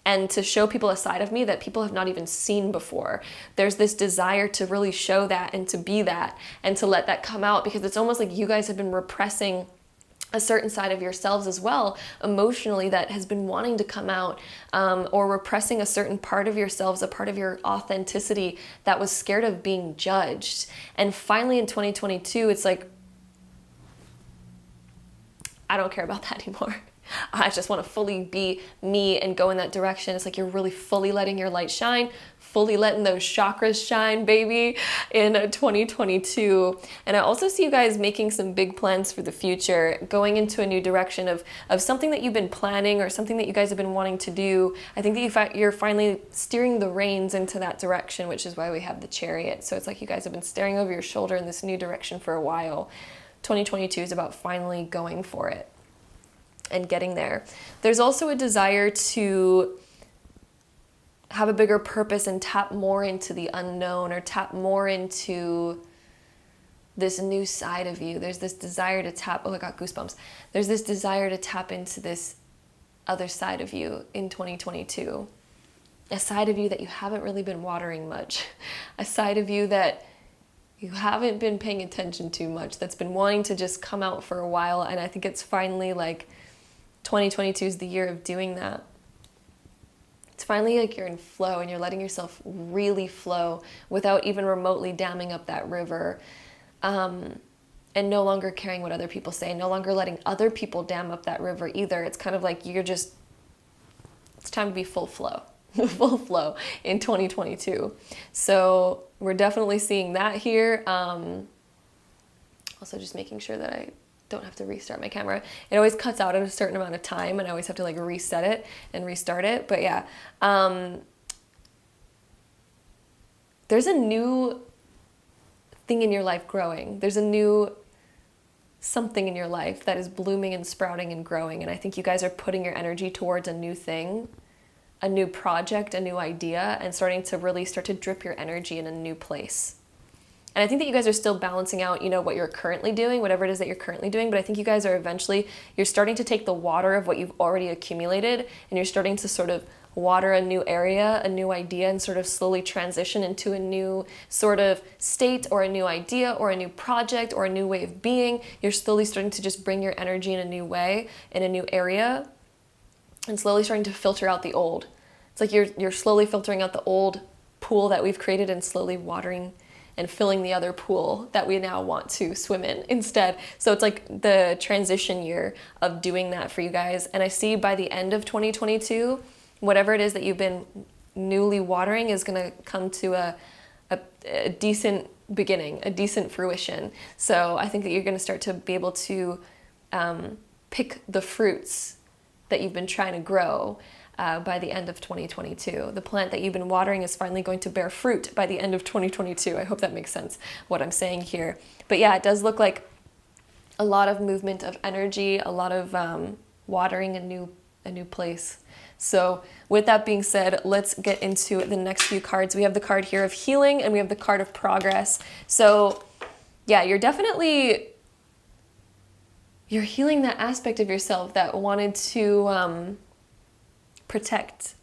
and to show people a side of me that people have not even seen before. There's this desire to really show that and to be that and to let that come out, because it's almost like you guys have been repressing a certain side of yourselves as well emotionally that has been wanting to come out, or repressing a certain part of yourselves, a part of your authenticity that was scared of being judged. And finally in 2022, it's like, I don't care about that anymore. I just want to fully be me and go in that direction. It's like you're really fully letting your light shine, fully letting those chakras shine, baby, in 2022. And I also see you guys making some big plans for the future, going into a new direction of something that you've been planning or something that you guys have been wanting to do. I think that you're finally steering the reins into that direction, which is why we have the Chariot. So it's like you guys have been staring over your shoulder in this new direction for a while. 2022 is about finally going for it and getting there. There's also a desire to have a bigger purpose and tap more into the unknown, or tap more into this new side of you. There's this desire to tap, oh, I got goosebumps. There's this desire to tap into this other side of you in 2022. A side of you that you haven't really been watering much. A side of you that you haven't been paying attention to much, that's been wanting to just come out for a while. And I think it's finally like 2022 is the year of doing that. It's finally like you're in flow and you're letting yourself really flow without even remotely damming up that river, and no longer caring what other people say, no longer letting other people dam up that river either. It's kind of like it's time to be full flow, full flow in 2022. So we're definitely seeing that here. Also just making sure that I don't have to restart my camera. It always cuts out at a certain amount of time and I always have to like reset it and restart it. But yeah, there's a new thing in your life growing. There's a new something in your life that is blooming and sprouting and growing. And I think you guys are putting your energy towards a new thing, a new project, a new idea, and starting to drip your energy in a new place. And I think that you guys are still balancing out, you know, what you're currently doing, whatever it is that you're currently doing. But I think you guys are you're starting to take the water of what you've already accumulated, and you're starting to sort of water a new area, a new idea, and sort of slowly transition into a new sort of state or a new idea or a new project or a new way of being. You're slowly starting to just bring your energy in a new way, in a new area, and slowly starting to filter out the old. It's like you're slowly filtering out the old pool that we've created and slowly watering and filling the other pool that we now want to swim in instead. So it's like the transition year of doing that for you guys. And I see by the end of 2022, whatever it is that you've been newly watering is going to come to a decent beginning, a decent fruition. So I think that you're going to start to be able to pick the fruits that you've been trying to grow by the end of 2022. The plant that you've been watering is finally going to bear fruit by the end of 2022. I hope that makes sense, what I'm saying here. But yeah, it does look like a lot of movement of energy, a lot of watering a new place. So with that being said, let's get into the next few cards. We have the card here of healing and we have the card of progress. So yeah, you're healing that aspect of yourself that wanted to protect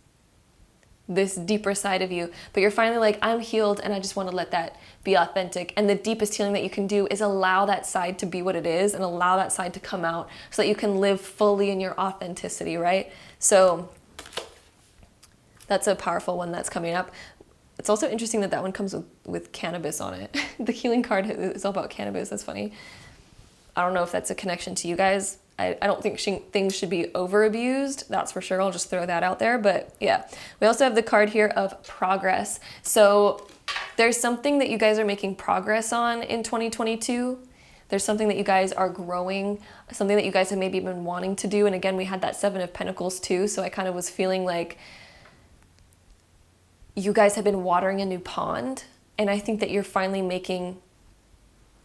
this deeper side of you, but you're finally like, I'm healed and I just want to let that be authentic. And the deepest healing that you can do is allow that side to be what it is and allow that side to come out so that you can live fully in your authenticity, right? So that's a powerful one that's coming up. It's also interesting that one comes with cannabis on it. The healing card is all about cannabis. That's funny. I don't know if that's a connection to you guys. I don't think things should be over abused. That's for sure. I'll just throw that out there. But yeah, we also have the card here of progress. So there's something that you guys are making progress on in 2022. There's something that you guys are growing, something that you guys have maybe been wanting to do. And again, we had that 7 of Pentacles too. So I kind of was feeling like you guys have been watering a new pond. And I think that you're finally making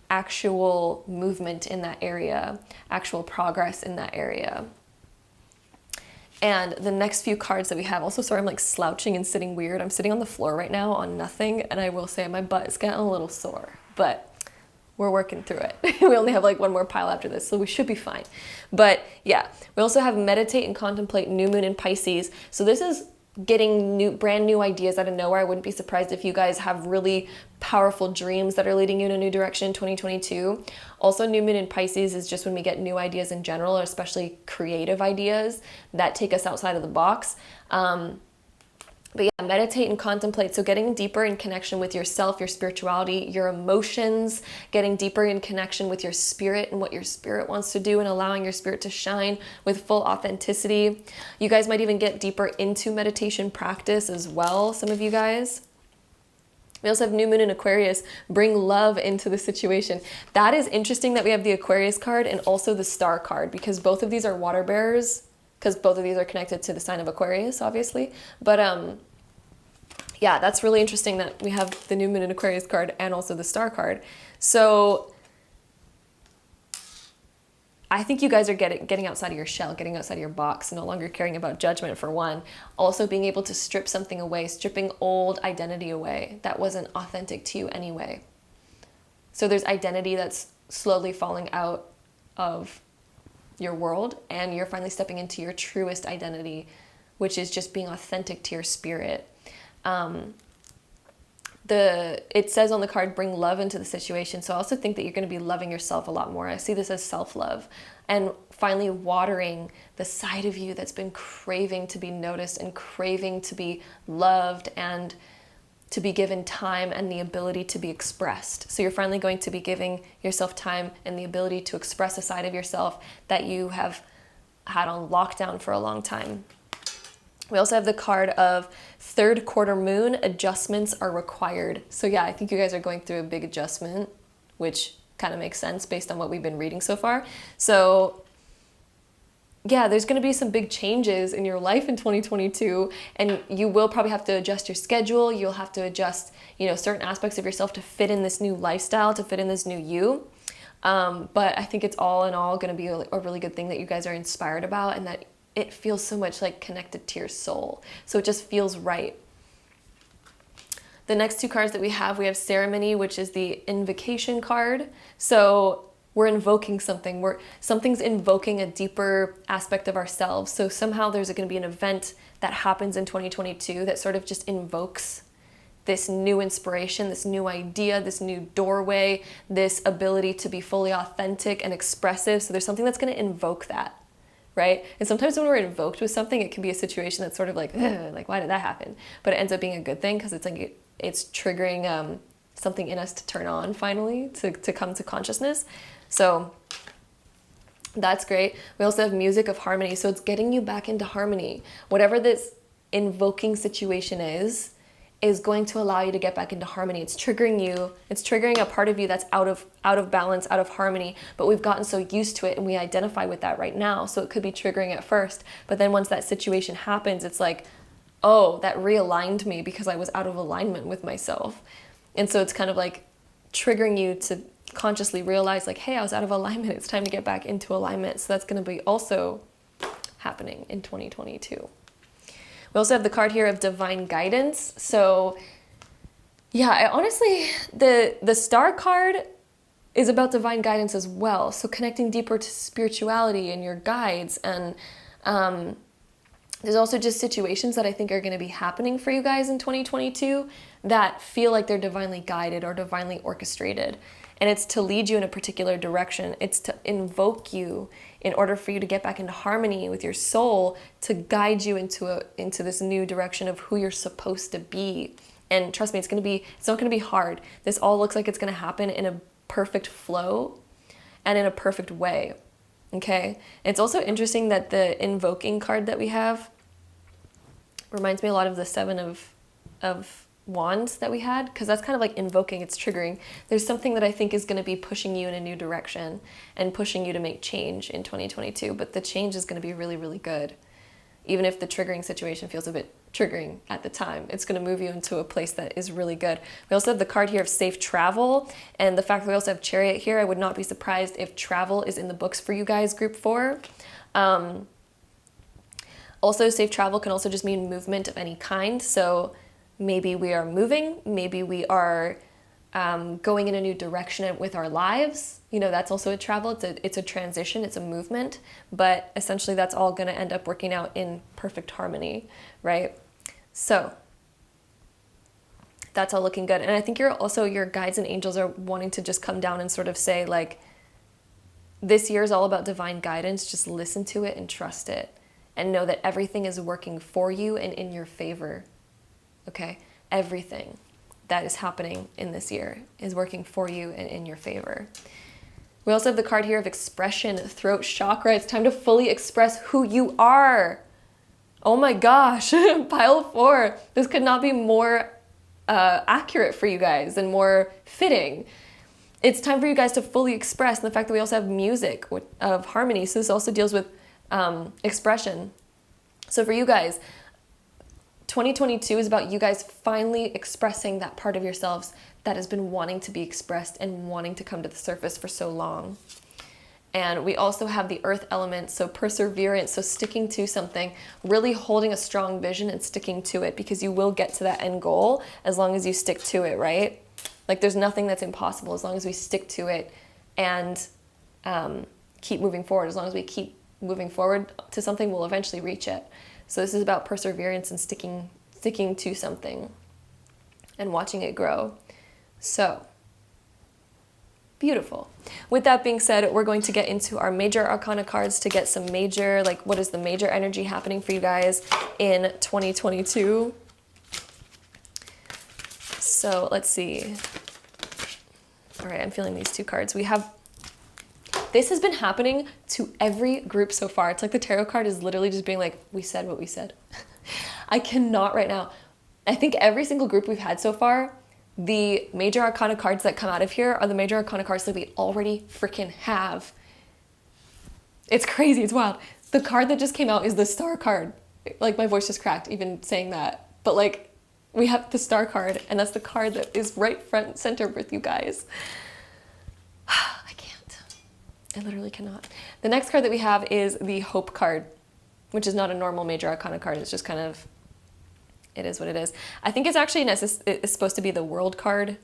actual movement in that area, actual progress in that area. And the next few cards that we have, also, sorry, I'm like slouching and sitting weird. I'm sitting on the floor right now on nothing, and I will say my butt is getting a little sore, but we're working through it. We only have like one more pile after this, so we should be fine. But yeah, we also have meditate and contemplate, new moon in Pisces. So this is getting brand new ideas out of nowhere. I wouldn't be surprised if you guys have really powerful dreams that are leading you in a new direction in 2022. Also, new moon in Pisces is just when we get new ideas in general, especially creative ideas that take us outside of the box. But yeah, meditate and contemplate. So getting deeper in connection with yourself, your spirituality, your emotions, getting deeper in connection with your spirit and what your spirit wants to do, and allowing your spirit to shine with full authenticity. You guys might even get deeper into meditation practice as well, some of you guys. We also have new moon in Aquarius, bring love into the situation. That is interesting that we have the Aquarius card and also the star card, because both of these are water bearers, because both of these are connected to the sign of Aquarius, obviously. But yeah, that's really interesting that we have the new moon in Aquarius card and also the star card. So I think you guys are getting outside of your shell, getting outside of your box, no longer caring about judgment, for one. Also being able to strip something away, stripping old identity away that wasn't authentic to you anyway. So there's identity that's slowly falling out of your world, and you're finally stepping into your truest identity, which is just being authentic to your spirit. It says on the card, bring love into the situation. So I also think that you're going to be loving yourself a lot more. I see this as self-love, and finally watering the side of you that's been craving to be noticed and craving to be loved and to be given time and the ability to be expressed. So you're finally going to be giving yourself time and the ability to express a side of yourself that you have had on lockdown for a long time. We also have the card of third quarter moon, adjustments are required. So yeah, I think you guys are going through a big adjustment, which kind of makes sense based on what we've been reading so far. So yeah, there's going to be some big changes in your life in 2022, and you will probably have to adjust your schedule. You'll have to adjust, certain aspects of yourself to fit in this new lifestyle, to fit in this new you. But I think it's all in all going to be a really good thing that you guys are inspired about, and that it feels so much like connected to your soul. So it just feels right. The next two cards that we have Ceremony, which is the invocation card. So we're invoking something. Something's invoking a deeper aspect of ourselves. So somehow there's going to be an event that happens in 2022 that sort of just invokes this new inspiration, this new idea, this new doorway, this ability to be fully authentic and expressive. So there's something that's going to invoke that. Right? And sometimes when we're invoked with something, it can be a situation that's sort of like why did that happen? But it ends up being a good thing, because it's like it's triggering something in us to turn on finally, to come to consciousness. So that's great. We also have music of harmony. So it's getting you back into harmony. Whatever this invoking situation is going to allow you to get back into harmony. It's triggering you. It's triggering a part of you that's out of balance, out of harmony, but we've gotten so used to it and we identify with that right now. So it could be triggering at first, but then once that situation happens, it's like, oh, that realigned me because I was out of alignment with myself. And so it's kind of like triggering you to consciously realize like, hey, I was out of alignment. It's time to get back into alignment. So that's going to be also happening in 2022. We also have the card here of divine guidance. So yeah, honestly, the star card is about divine guidance as well. So connecting deeper to spirituality and your guides. And there's also just situations that I think are going to be happening for you guys in 2022 that feel like they're divinely guided or divinely orchestrated. And it's to lead you in a particular direction. It's to invoke you in order for you to get back into harmony with your soul, to guide you into this new direction of who you're supposed to be. And trust me, it's not going to be hard. This all looks like it's going to happen in a perfect flow and in a perfect way. Okay? It's also interesting that the invoking card that we have reminds me a lot of the Seven of Wands that we had, because that's kind of like invoking, it's triggering. There's something that I think is going to be pushing you in a new direction and pushing you to make change in 2022, but the change is going to be really, really good. Even if the triggering situation feels a bit triggering at the time, it's going to move you into a place that is really good. We also have the card here of safe travel, and the fact that we also have Chariot here, I would not be surprised if travel is in the books for you guys, group 4. Also, safe travel can also just mean movement of any kind. So maybe we are moving, maybe we are going in a new direction with our lives. You know, that's also a travel. It's a transition, it's a movement, but essentially that's all going to end up working out in perfect harmony, right? So that's all looking good. And I think your guides and angels are wanting to just come down and sort of say, like, this year is all about divine guidance. Just listen to it and trust it and know that everything is working for you and in your favor. Okay? Everything that is happening in this year is working for you and in your favor. We also have the card here of expression, throat chakra. It's time to fully express who you are. Oh my gosh, pile 4. This could not be more accurate for you guys and more fitting. It's time for you guys to fully express. And the fact that we also have music of harmony. So this also deals with expression. So for you guys, 2022 is about you guys finally expressing that part of yourselves that has been wanting to be expressed and wanting to come to the surface for so long. And we also have the earth element, so perseverance, so sticking to something, really holding a strong vision and sticking to it, because you will get to that end goal as long as you stick to it, right? Like, there's nothing that's impossible as long as we stick to it and keep moving forward. As long as we keep moving forward to something, we'll eventually reach it. So this is about perseverance and sticking to something and watching it grow. So beautiful. With that being said, we're going to get into our major arcana cards to get some major, like, what is the major energy happening for you guys in 2022? So let's see. All right, I'm feeling these 2 cards. This has been happening to every group so far. It's like the tarot card is literally just being like, we said what we said. I cannot right now. I think every single group we've had so far, the major arcana cards that come out of here are the major arcana cards that we already freaking have. It's crazy, it's wild. The card that just came out is the star card. Like, my voice just cracked even saying that. But like, we have the star card, and that's the card that is right front and center with you guys. I can't. I literally cannot. The next card that we have is the Hope card, which is not a normal major arcana card. It's just kind of, it is what it is. I think it's actually it's supposed to be the World card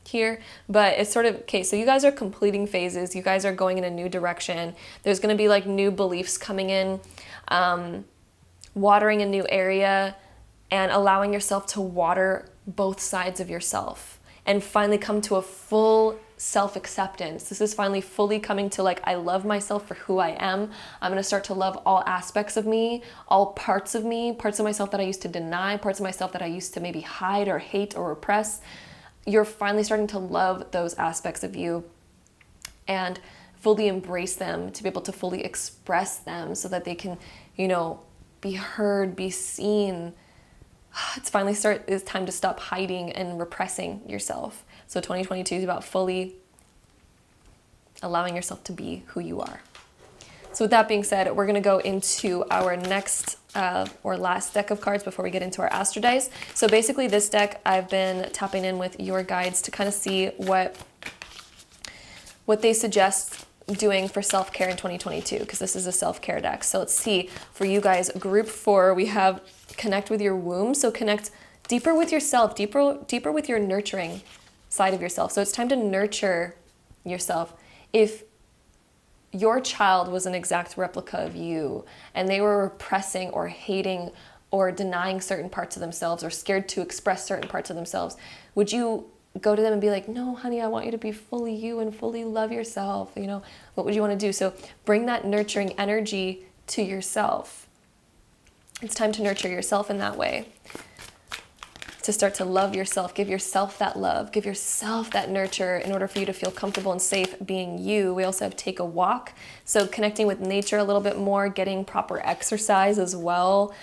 here, but it's sort of, okay, so you guys are completing phases. You guys are going in a new direction. There's going to be like new beliefs coming in, watering a new area, and allowing yourself to water both sides of yourself and finally come to a full self-acceptance. This is finally fully coming to, like, I love myself for who I am. I'm going to start to love all aspects of me, all parts of me, parts of myself that I used to deny, parts of myself that I used to maybe hide or hate or repress. You're finally starting to love those aspects of you and fully embrace them, to be able to fully express them so that they can, you know, be heard, be seen. It's time to stop hiding and repressing yourself. So 2022 is about fully allowing yourself to be who you are. So with that being said, we're going to go into our next or last deck of cards before we get into our astro dice. So basically this deck, I've been tapping in with your guides to kind of see what they suggest doing for self-care in 2022, because this is a self-care deck. So let's see, for you guys, group 4, we have connect with your womb. So connect deeper with yourself, deeper with your nurturing side of yourself. So it's time to nurture yourself. If your child was an exact replica of you and they were repressing or hating or denying certain parts of themselves or scared to express certain parts of themselves, would you go to them and be like, no, honey, I want you to be fully you and fully love yourself? You know, what would you want to do? So bring that nurturing energy to yourself. It's time to nurture yourself in that way. To start to love yourself, give yourself that love, give yourself that nurture in order for you to feel comfortable and safe being you. We also have take a walk. So connecting with nature a little bit more, getting proper exercise as well.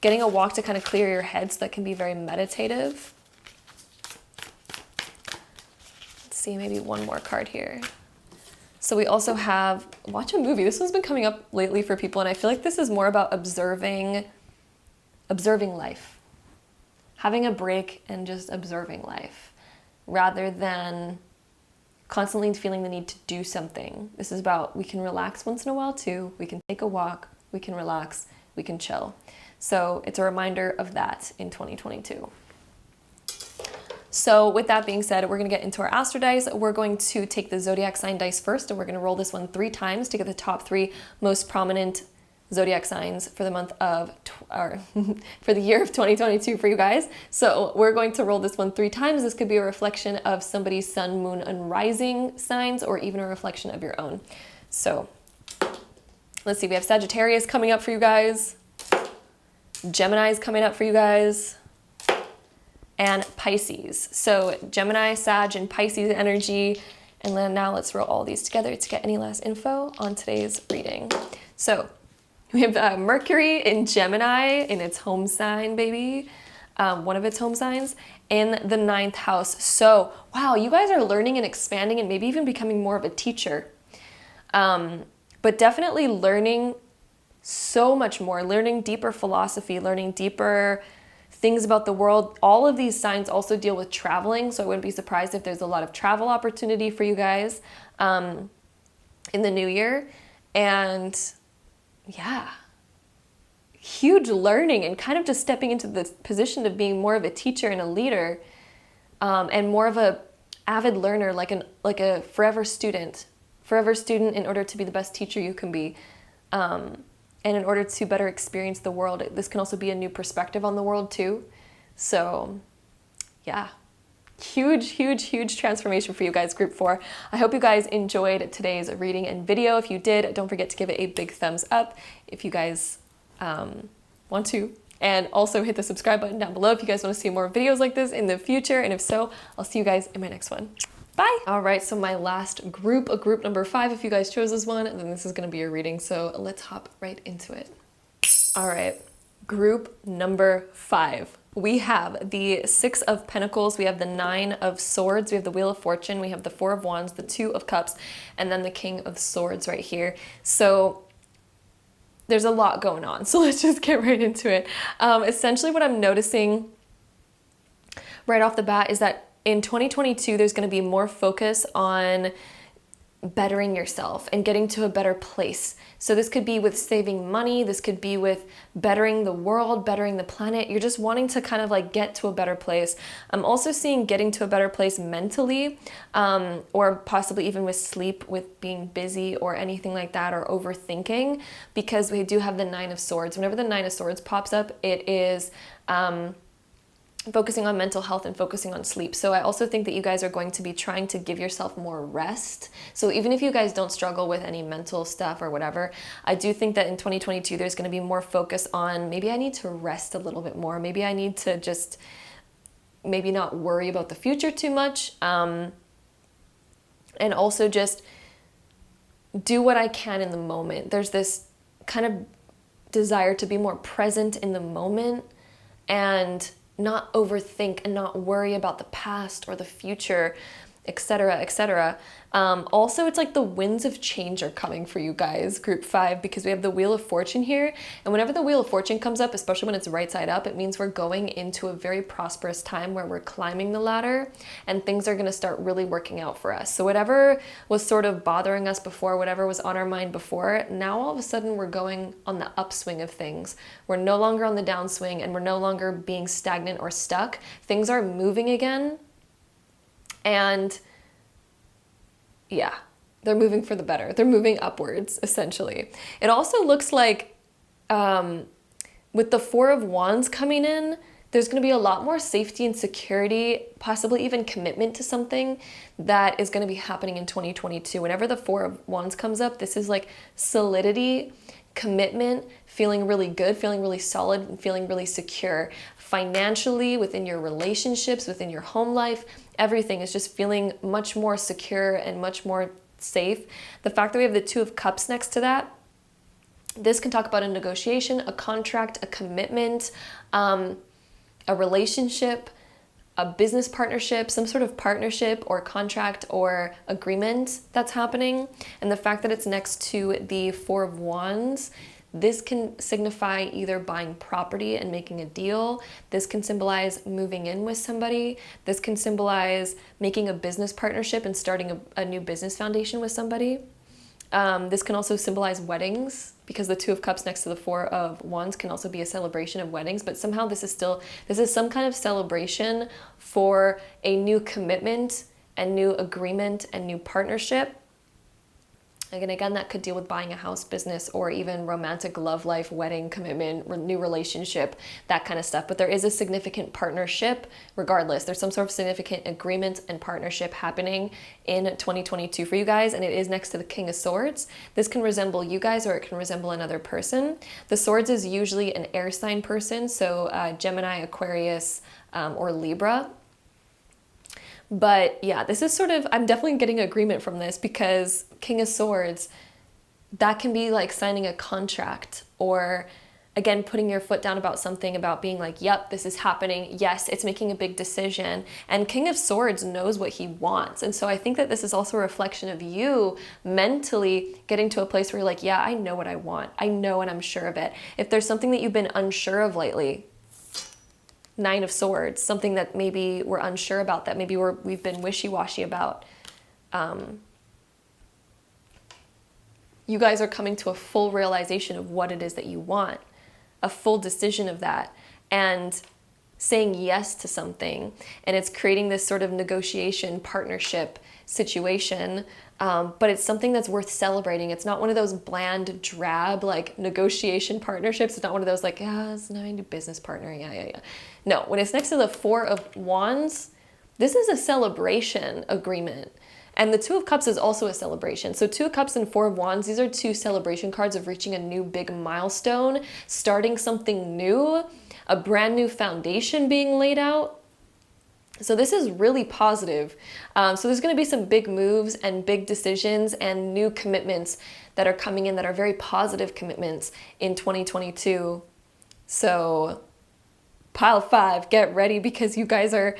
Getting a walk to kind of clear your head, so that can be very meditative. Let's see, maybe one more card here. So we also have watch a movie. This has been coming up lately for people, and I feel like this is more about observing life. Having a break and just observing life rather than constantly feeling the need to do something. This is about, we can relax once in a while too. We can take a walk. we can relax, we can chill. So it's a reminder of that in 2022. So with that being said, we're going to get into our astro dice. We're going to take the zodiac sign dice first, and we're going to roll this one 3 times to get the top 3 most prominent zodiac signs for the month of, for the year of 2022 for you guys. So we're going to roll this one 3 times. This could be a reflection of somebody's sun, moon, and rising signs, or even a reflection of your own. So let's see, we have Sagittarius coming up for you guys. Gemini is coming up for you guys. And Pisces. So Gemini, Sag, and Pisces energy. And then now let's roll all these together to get any last info on today's reading. So we have Mercury in Gemini in its home sign, baby. One of its home signs in the 9th house. So, wow, you guys are learning and expanding and maybe even becoming more of a teacher. But definitely learning so much more, learning deeper philosophy, learning deeper things about the world. All of these signs also deal with traveling, so I wouldn't be surprised if there's a lot of travel opportunity for you guys in the new year. And yeah, huge learning and kind of just stepping into the position of being more of a teacher and a leader, and more of a avid learner, like a forever student in order to be the best teacher you can be. And in order to better experience the world. This can also be a new perspective on the world too. So yeah, huge transformation for you guys, group 4. I hope you guys enjoyed today's reading and video. If you did, don't forget to give it a big thumbs up if you guys want to. And also hit the subscribe button down below if you guys want to see more videos like this in the future. And if so, I'll see you guys in my next one. Bye. All right, so my last group, group number 5, if you guys chose this one, then this is going to be your reading. So let's hop right into it. All right, group number 5. We have the 6 of Pentacles, we have the 9 of Swords, we have the Wheel of Fortune, we have the 4 of Wands, the 2 of Cups, and then the King of Swords right here. So there's a lot going on. So let's just get right into it. Essentially what I'm noticing right off the bat is that in 2022, there's going to be more focus on bettering yourself and getting to a better place. So this could be with saving money. This could be with bettering the world, bettering the planet. You're just wanting to kind of like get to a better place. I'm also seeing getting to a better place mentally, or possibly even with sleep, with being busy or anything like that, or overthinking, because we do have the 9 of Swords. Whenever the 9 of Swords pops up, it is focusing on mental health and focusing on sleep. So I also think that you guys are going to be trying to give yourself more rest. So even if you guys don't struggle with any mental stuff or whatever, I do think that in 2022, there's going to be more focus on maybe I need to rest a little bit more. Maybe I need to just maybe not worry about the future too much. And also just do what I can in the moment. There's this kind of desire to be more present in the moment and not overthink and not worry about the past or the future, etc., etc. Also, it's like the winds of change are coming for you guys, group 5, because we have the Wheel of Fortune here. And whenever the Wheel of Fortune comes up, especially when it's right side up, it means we're going into a very prosperous time where we're climbing the ladder and things are going to start really working out for us. So whatever was sort of bothering us before, whatever was on our mind before, now all of a sudden we're going on the upswing of things. We're no longer on the downswing and we're no longer being stagnant or stuck. Things are moving again. And yeah, they're moving for the better. They're moving upwards, essentially. It also looks like with the 4 of Wands coming in, there's going to be a lot more safety and security, possibly even commitment to something that is going to be happening in 2022. Whenever the 4 of Wands comes up, this is like solidity, commitment, feeling really good, feeling really solid, and feeling really secure. Financially, within your relationships, within your home life, everything is just feeling much more secure and much more safe. The fact that we have the 2 of Cups next to that, this can talk about a negotiation, a contract, a commitment, a relationship, a business partnership, some sort of partnership or contract or agreement that's happening. And the fact that it's next to the 4 of Wands, this can signify either buying property and making a deal. This can symbolize moving in with somebody. This can symbolize making a business partnership and starting a new business foundation with somebody. This can also symbolize weddings, because the Two of Cups next to the Four of Wands can also be a celebration of weddings, but somehow this is some kind of celebration for a new commitment and new agreement and new partnership. Again, that could deal with buying a house, business, or even romantic love life, wedding, commitment, new relationship, that kind of stuff. But there is a significant partnership regardless. There's some sort of significant agreement and partnership happening in 2022 for you guys, and it is next to the King of Swords. This can resemble you guys, or it can resemble another person. The Swords is usually an air sign person, so Gemini, Aquarius, or Libra. But yeah, this is sort of, I'm definitely getting agreement from this, because King of Swords, that can be like signing a contract, or again, putting your foot down about something, about being like, yep, this is happening. Yes, it's making a big decision. And King of Swords knows what he wants. And so I think that this is also a reflection of you mentally getting to a place where you're like, yeah, I know what I want. I know, and I'm sure of it. If there's something that you've been unsure of lately, Nine of Swords, something that maybe we're unsure about, that maybe we've been wishy-washy about. You guys are coming to a full realization of what it is that you want, a full decision of that, and saying yes to something. And it's creating this sort of negotiation, partnership situation. But it's something that's worth celebrating. It's not one of those bland, drab, like negotiation partnerships. It's not one of those like, yeah, it's not a business partner. Yeah. No, when it's next to the Four of Wands, this is a celebration agreement. And the Two of Cups is also a celebration. So Two of Cups and Four of Wands, these are two celebration cards of reaching a new big milestone, starting something new, a brand new foundation being laid out. So this is really positive. So there's going to be some big moves and big decisions and new commitments that are coming in that are very positive commitments in 2022. So pile 5, get ready, because you guys are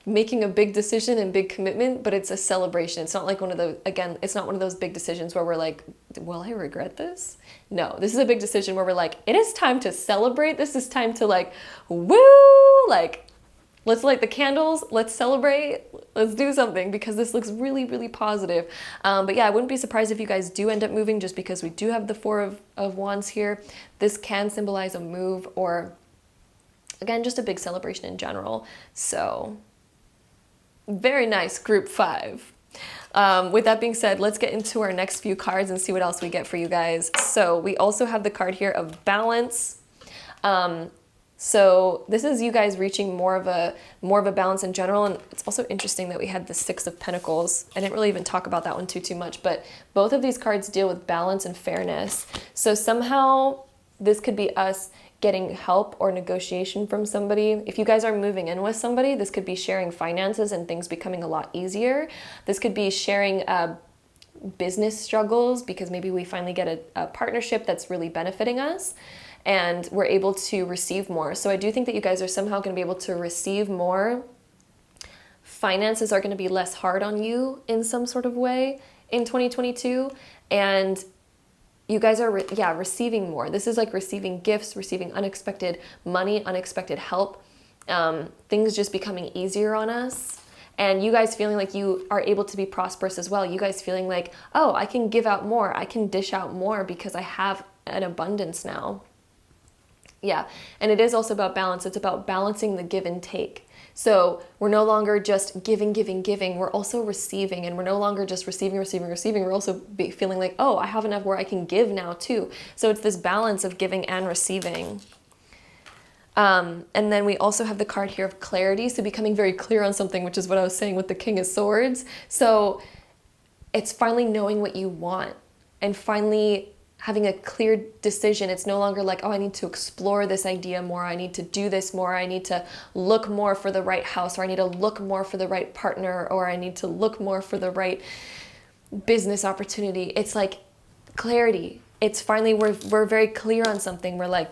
making a big decision and big commitment, but it's a celebration. It's not like it's not one of those big decisions where we're like, will I regret this? No, this is a big decision where we're like, it is time to celebrate. This is time to like, woo, like, let's light the candles, let's celebrate, let's do something, because this looks really, really positive. But yeah, I wouldn't be surprised if you guys do end up moving, just because we do have the Four of Wands here. This can symbolize a move, or again, just a big celebration in general. So very nice, group 5. With that being said, let's get into our next few cards and see what else we get for you guys. So we also have the card here of balance. So this is you guys reaching more of a balance in general. And it's also interesting that we had the Six of Pentacles. I didn't really even talk about that one too much, but both of these cards deal with balance and fairness. So somehow this could be us getting help or negotiation from somebody. If you guys are moving in with somebody, this could be sharing finances and things becoming a lot easier. This could be sharing business struggles, because maybe we finally get a partnership that's really benefiting us, and we're able to receive more. So I do think that you guys are somehow going to be able to receive more. Finances are going to be less hard on you in some sort of way in 2022. And you guys are, receiving more. This is like receiving gifts, receiving unexpected money, unexpected help, things just becoming easier on us. And you guys feeling like you are able to be prosperous as well. You guys feeling like, oh, I can give out more. I can dish out more because I have an abundance now. Yeah, and it is also about balance. It's about balancing the give and take. So we're no longer just giving. We're also receiving, and we're no longer just receiving. We're also feeling like, oh, I have enough where I can give now too. So it's this balance of giving and receiving. And then we also have the card here of clarity. So becoming very clear on something, which is what I was saying with the King of Swords. So it's finally knowing what you want and finally having a clear decision. It's no longer like, oh, I need to explore this idea more. I need to do this more. I need to look more for the right house, or I need to look more for the right partner, or I need to look more for the right business opportunity. It's like clarity. It's finally, we're very clear on something. We're like,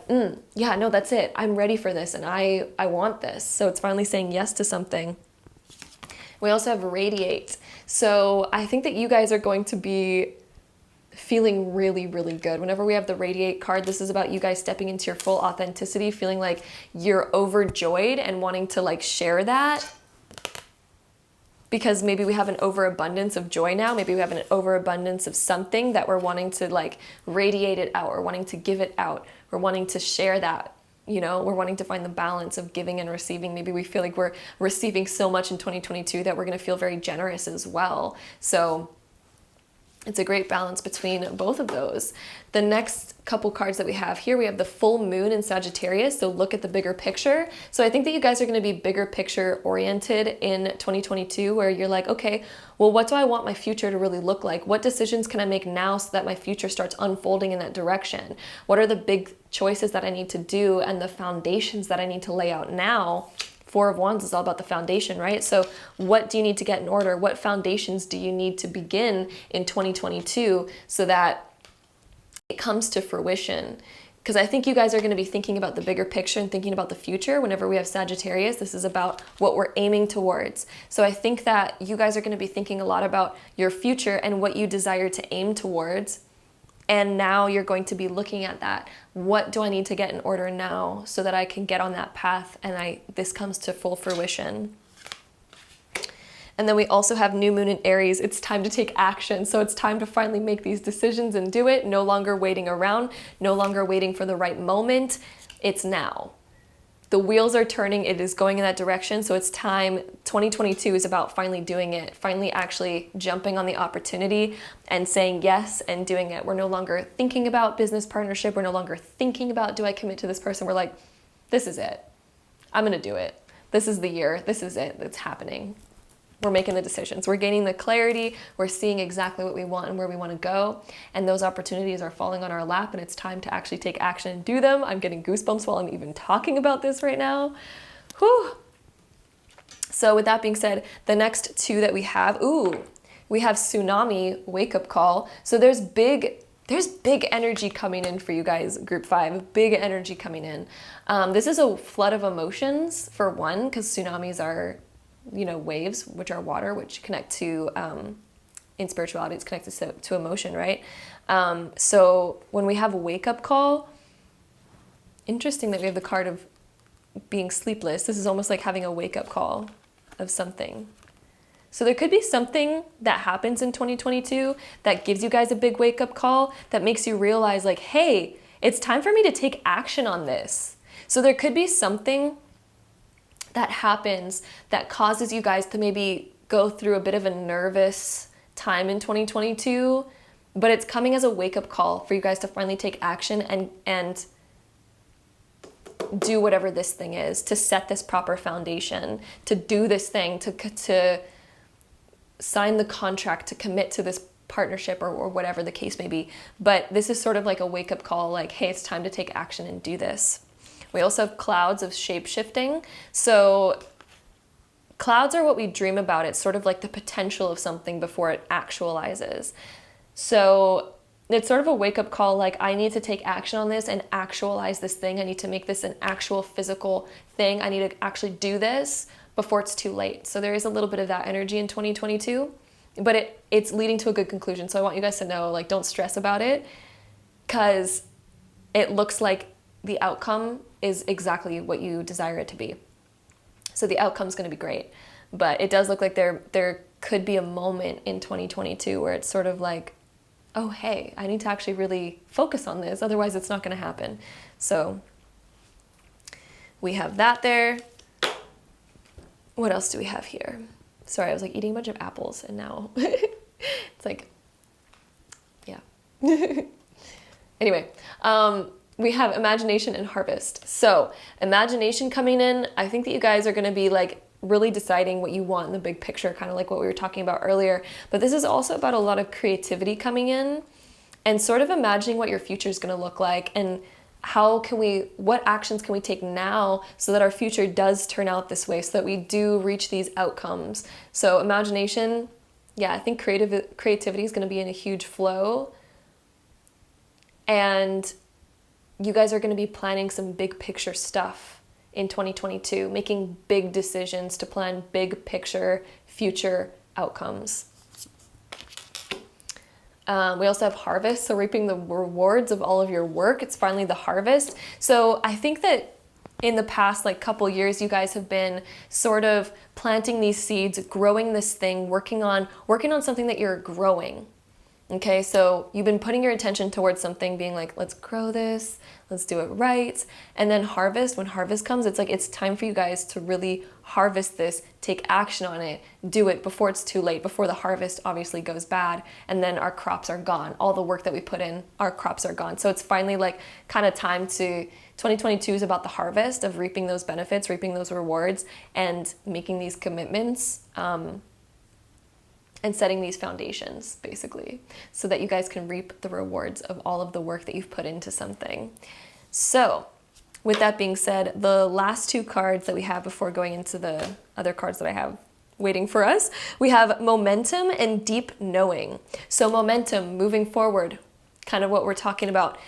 yeah, no, that's it. I'm ready for this, and I want this. So it's finally saying yes to something. We also have radiate. So I think that you guys are going to be feeling really, really good. Whenever we have the radiate card, this is about you guys stepping into your full authenticity, feeling like you're overjoyed and wanting to like share that, because maybe we have an overabundance of joy now. Maybe we have an overabundance of something that we're wanting to like radiate it out, or wanting to give it out. We're wanting to share that. You know, we're wanting to find the balance of giving and receiving. Maybe we feel like we're receiving so much in 2022 that we're going to feel very generous as well. So it's a great balance between both of those. The next couple cards that we have here, we have the full moon in Sagittarius. So look at the bigger picture. So I think that you guys are going to be bigger picture oriented in 2022, where you're like, okay, well, what do I want my future to really look like? What decisions can I make now so that my future starts unfolding in that direction? What are the big choices that I need to do and the foundations that I need to lay out now? Four of Wands is all about the foundation, right? So what do you need to get in order? What foundations do you need to begin in 2022 so that it comes to fruition? Because I think you guys are going to be thinking about the bigger picture and thinking about the future. Whenever we have Sagittarius, this is about what we're aiming towards. So I think that you guys are going to be thinking a lot about your future and what you desire to aim towards. And now you're going to be looking at that. What do I need to get in order now so that I can get on that path and this comes to full fruition? And then we also have new moon in Aries. It's time to take action. So it's time to finally make these decisions and do it. No longer waiting around, no longer waiting for the right moment. It's now. The wheels are turning, it is going in that direction. So it's time. 2022 is about finally doing it, finally actually jumping on the opportunity and saying yes and doing it. We're no longer thinking about business partnership. We're no longer thinking about, do I commit to this person? We're like, this is it. I'm going to do it. This is the year. This is it. It's happening. We're making the decisions. We're gaining the clarity. We're seeing exactly what we want and where we want to go. And those opportunities are falling on our lap, and it's time to actually take action and do them. I'm getting goosebumps while I'm even talking about this right now. Whew. So with that being said, the next two that we have, we have Tsunami Wake Up Call. So there's big energy coming in for you guys, group 5, big energy coming in. This is a flood of emotions for one, because tsunamis are, waves, which are water, which connect to, in spirituality, it's connected to emotion, right? So when we have a wake-up call, interesting that we have the card of being sleepless. This is almost like having a wake-up call of something. So there could be something that happens in 2022 that gives you guys a big wake-up call that makes you realize like, hey, it's time for me to take action on this. So there could be something that happens that causes you guys to maybe go through a bit of a nervous time in 2022, but it's coming as a wake-up call for you guys to finally take action and do whatever this thing is, to set this proper foundation, to do this thing, to sign the contract, to commit to this partnership or whatever the case may be. But this is sort of like a wake-up call, like, hey, it's time to take action and do this. We also have clouds of shape-shifting. So clouds are what we dream about. It's sort of like the potential of something before it actualizes. So it's sort of a wake-up call, like, I need to take action on this and actualize this thing. I need to make this an actual physical thing. I need to actually do this before it's too late. So there is a little bit of that energy in 2022, but it's leading to a good conclusion. So I want you guys to know, like, don't stress about it, because it looks like the outcome is exactly what you desire it to be. So the outcome's going to be great, but it does look like there could be a moment in 2022 where it's sort of like, oh, hey, I need to actually really focus on this. Otherwise it's not going to happen. So we have that there. What else do we have here? Sorry, I was like eating a bunch of apples and now it's like, yeah. Anyway, we have imagination and harvest. So imagination coming in, I think that you guys are going to be like really deciding what you want in the big picture, kind of like what we were talking about earlier. But this is also about a lot of creativity coming in and sort of imagining what your future is going to look like, and what actions can we take now so that our future does turn out this way, so that we do reach these outcomes. So imagination, yeah, I think creativity is going to be in a huge flow. And you guys are going to be planning some big picture stuff in 2022, making big decisions to plan big picture future outcomes. We also have harvest, so reaping the rewards of all of your work. It's finally the harvest. So I think that in the past like couple years, you guys have been sort of planting these seeds, growing this thing, working on something that you're growing. Okay, so you've been putting your attention towards something, being like, let's grow this, let's do it right. And then harvest, when harvest comes, it's like, it's time for you guys to really harvest this, take action on it, do it before it's too late, before the harvest obviously goes bad, and then our crops are gone. All the work that we put in, our crops are gone. So it's finally like kind of time to, 2022 is about the harvest of reaping those benefits, reaping those rewards, and making these commitments, and setting these foundations, basically, so that you guys can reap the rewards of all of the work that you've put into something. So, with that being said, the last two cards that we have before going into the other cards that I have waiting for us, we have momentum and deep knowing. So momentum, moving forward, kind of what we're talking about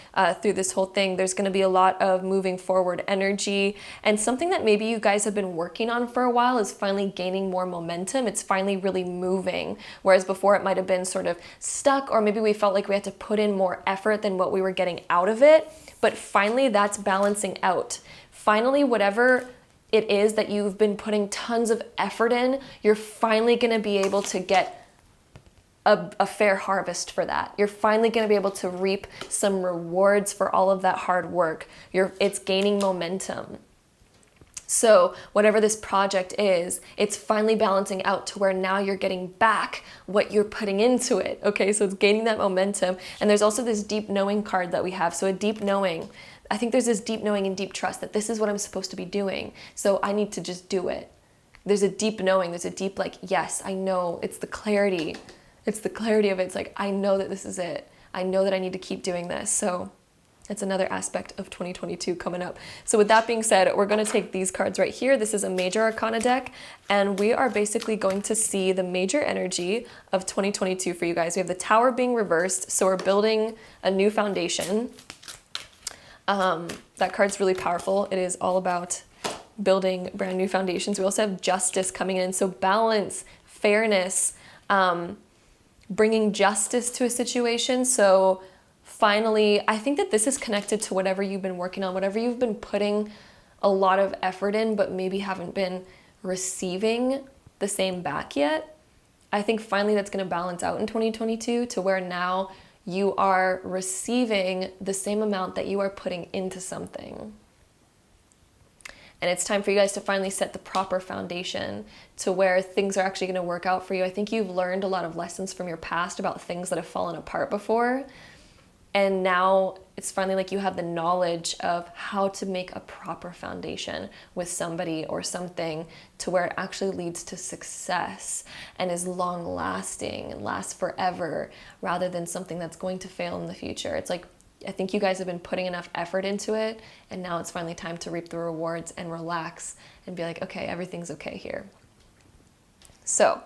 through this whole thing. There's going to be a lot of moving forward energy, and something that maybe you guys have been working on for a while is finally gaining more momentum. It's finally really moving, whereas before it might have been sort of stuck, or maybe we felt like we had to put in more effort than what we were getting out of it. But finally that's balancing out. Finally, whatever it is that you've been putting tons of effort in, you're finally going to be able to get a fair harvest for that. You're finally going to be able to reap some rewards for all of that hard work. It's gaining momentum. So whatever this project is, it's finally balancing out to where now you're getting back what you're putting into it. Okay, so it's gaining that momentum. And there's also this deep knowing card that we have. So a deep knowing, I think there's this deep knowing and deep trust that this is what I'm supposed to be doing. So I need to just do it. There's a deep knowing, there's a deep like, yes, I know, it's the clarity. It's the clarity of it. It's like, I know that this is it. I know that I need to keep doing this. So it's another aspect of 2022 coming up. So with that being said, we're going to take these cards right here. This is a major arcana deck, and we are basically going to see the major energy of 2022 for you guys. We have the Tower being reversed, so we're building a new foundation. That card's really powerful. It is all about building brand new foundations. We also have Justice coming in, so balance, fairness, bringing justice to a situation. So finally, I think that this is connected to whatever you've been working on, whatever you've been putting a lot of effort in, but maybe haven't been receiving the same back yet. I think finally that's going to balance out in 2022 to where now you are receiving the same amount that you are putting into something. And it's time for you guys to finally set the proper foundation to where things are actually going to work out for you. I think you've learned a lot of lessons from your past about things that have fallen apart before. And now it's finally like you have the knowledge of how to make a proper foundation with somebody or something to where it actually leads to success and is long lasting and lasts forever, rather than something that's going to fail in the future. It's like, I think you guys have been putting enough effort into it, and now it's finally time to reap the rewards and relax and be like, okay, everything's okay here. So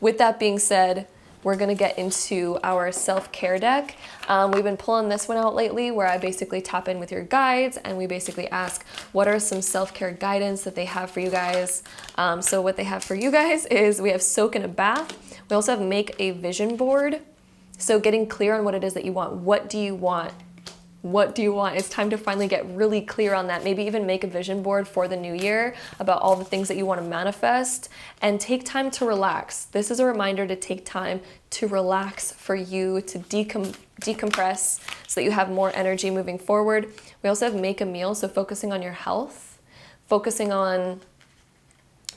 with that being said, we're going to get into our self-care deck. We've been pulling this one out lately, where I basically tap in with your guides and we basically ask what are some self-care guidance that they have for you guys. So what they have for you guys is we have soak in a bath. We also have make a vision board. So getting clear on what it is that you want. What do you want? What do you want? It's time to finally get really clear on that. Maybe even make a vision board for the new year about all the things that you want to manifest, and take time to relax. This is a reminder to take time to relax, for you to decompress so that you have more energy moving forward. We also have make a meal, so focusing on your health, focusing on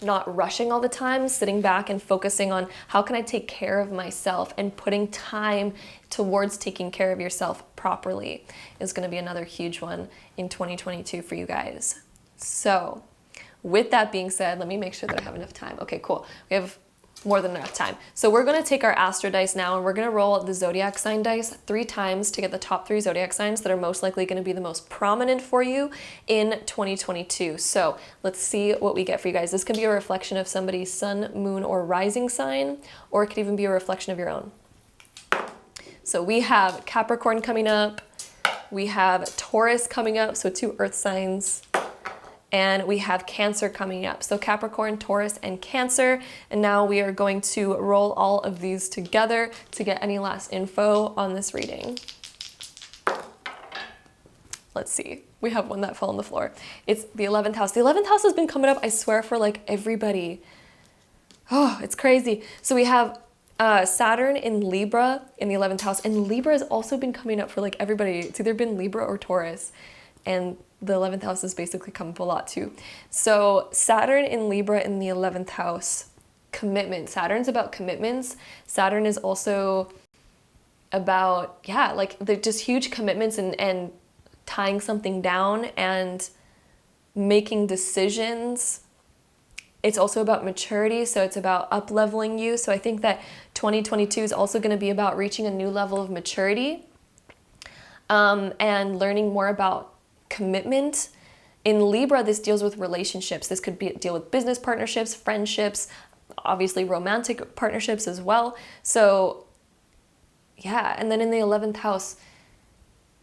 not rushing all the time, sitting back and focusing on how can I take care of myself, and putting time towards taking care of yourself properly is going to be another huge one in 2022 for you guys. So with that being said, let me make sure that I have enough time. Okay, cool. We have more than enough time. So we're going to take our Astro dice now, and we're going to roll the zodiac sign dice 3 times to get the top 3 zodiac signs that are most likely going to be the most prominent for you in 2022. So let's see what we get for you guys. This can be a reflection of somebody's sun, moon, or rising sign, or it could even be a reflection of your own. So we have Capricorn coming up, we have Taurus coming up, so 2 earth signs, and we have Cancer coming up. So Capricorn, Taurus, and Cancer. And now we are going to roll all of these together to get any last info on this reading. Let's see. we have one that fell on the floor. It's the 11th house. The 11th house has been coming up, I swear, for like everybody. Oh, it's crazy. So we have Saturn in Libra in the 11th house, and Libra has also been coming up for like everybody. It's either been Libra or Taurus, and the 11th house has basically come up a lot too. So Saturn in Libra in the 11th house, commitment. Saturn's about commitments. Saturn is also about, yeah, like they're just huge commitments and tying something down and making decisions. It's also about maturity, so it's about up-leveling you. So I think that 2022 is also going to be about reaching a new level of maturity and learning more about commitment. In Libra, this deals with relationships. This could deal with business partnerships, friendships, obviously romantic partnerships as well. So yeah, and then in the 11th house,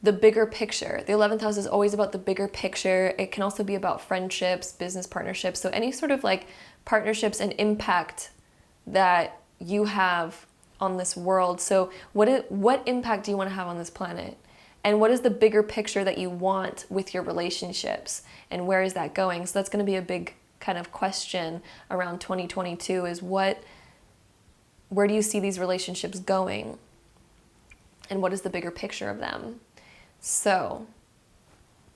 the bigger picture. The 11th house is always about the bigger picture. It can also be about friendships, business partnerships. So any sort of like partnerships and impact that you have on this world. So what impact do you want to have on this planet? And what is the bigger picture that you want with your relationships? And where is that going? So that's going to be a big kind of question around 2022 is where do you see these relationships going? And what is the bigger picture of them? So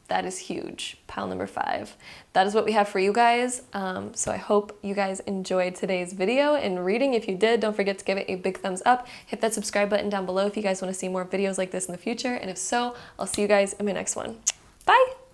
that is huge. Pile number 5. That is what we have for you guys. So I hope you guys enjoyed today's video and reading. If you did, don't forget to give it a big thumbs up. Hit that subscribe button down below if you guys want to see more videos like this in the future. And if so, I'll see you guys in my next one. Bye!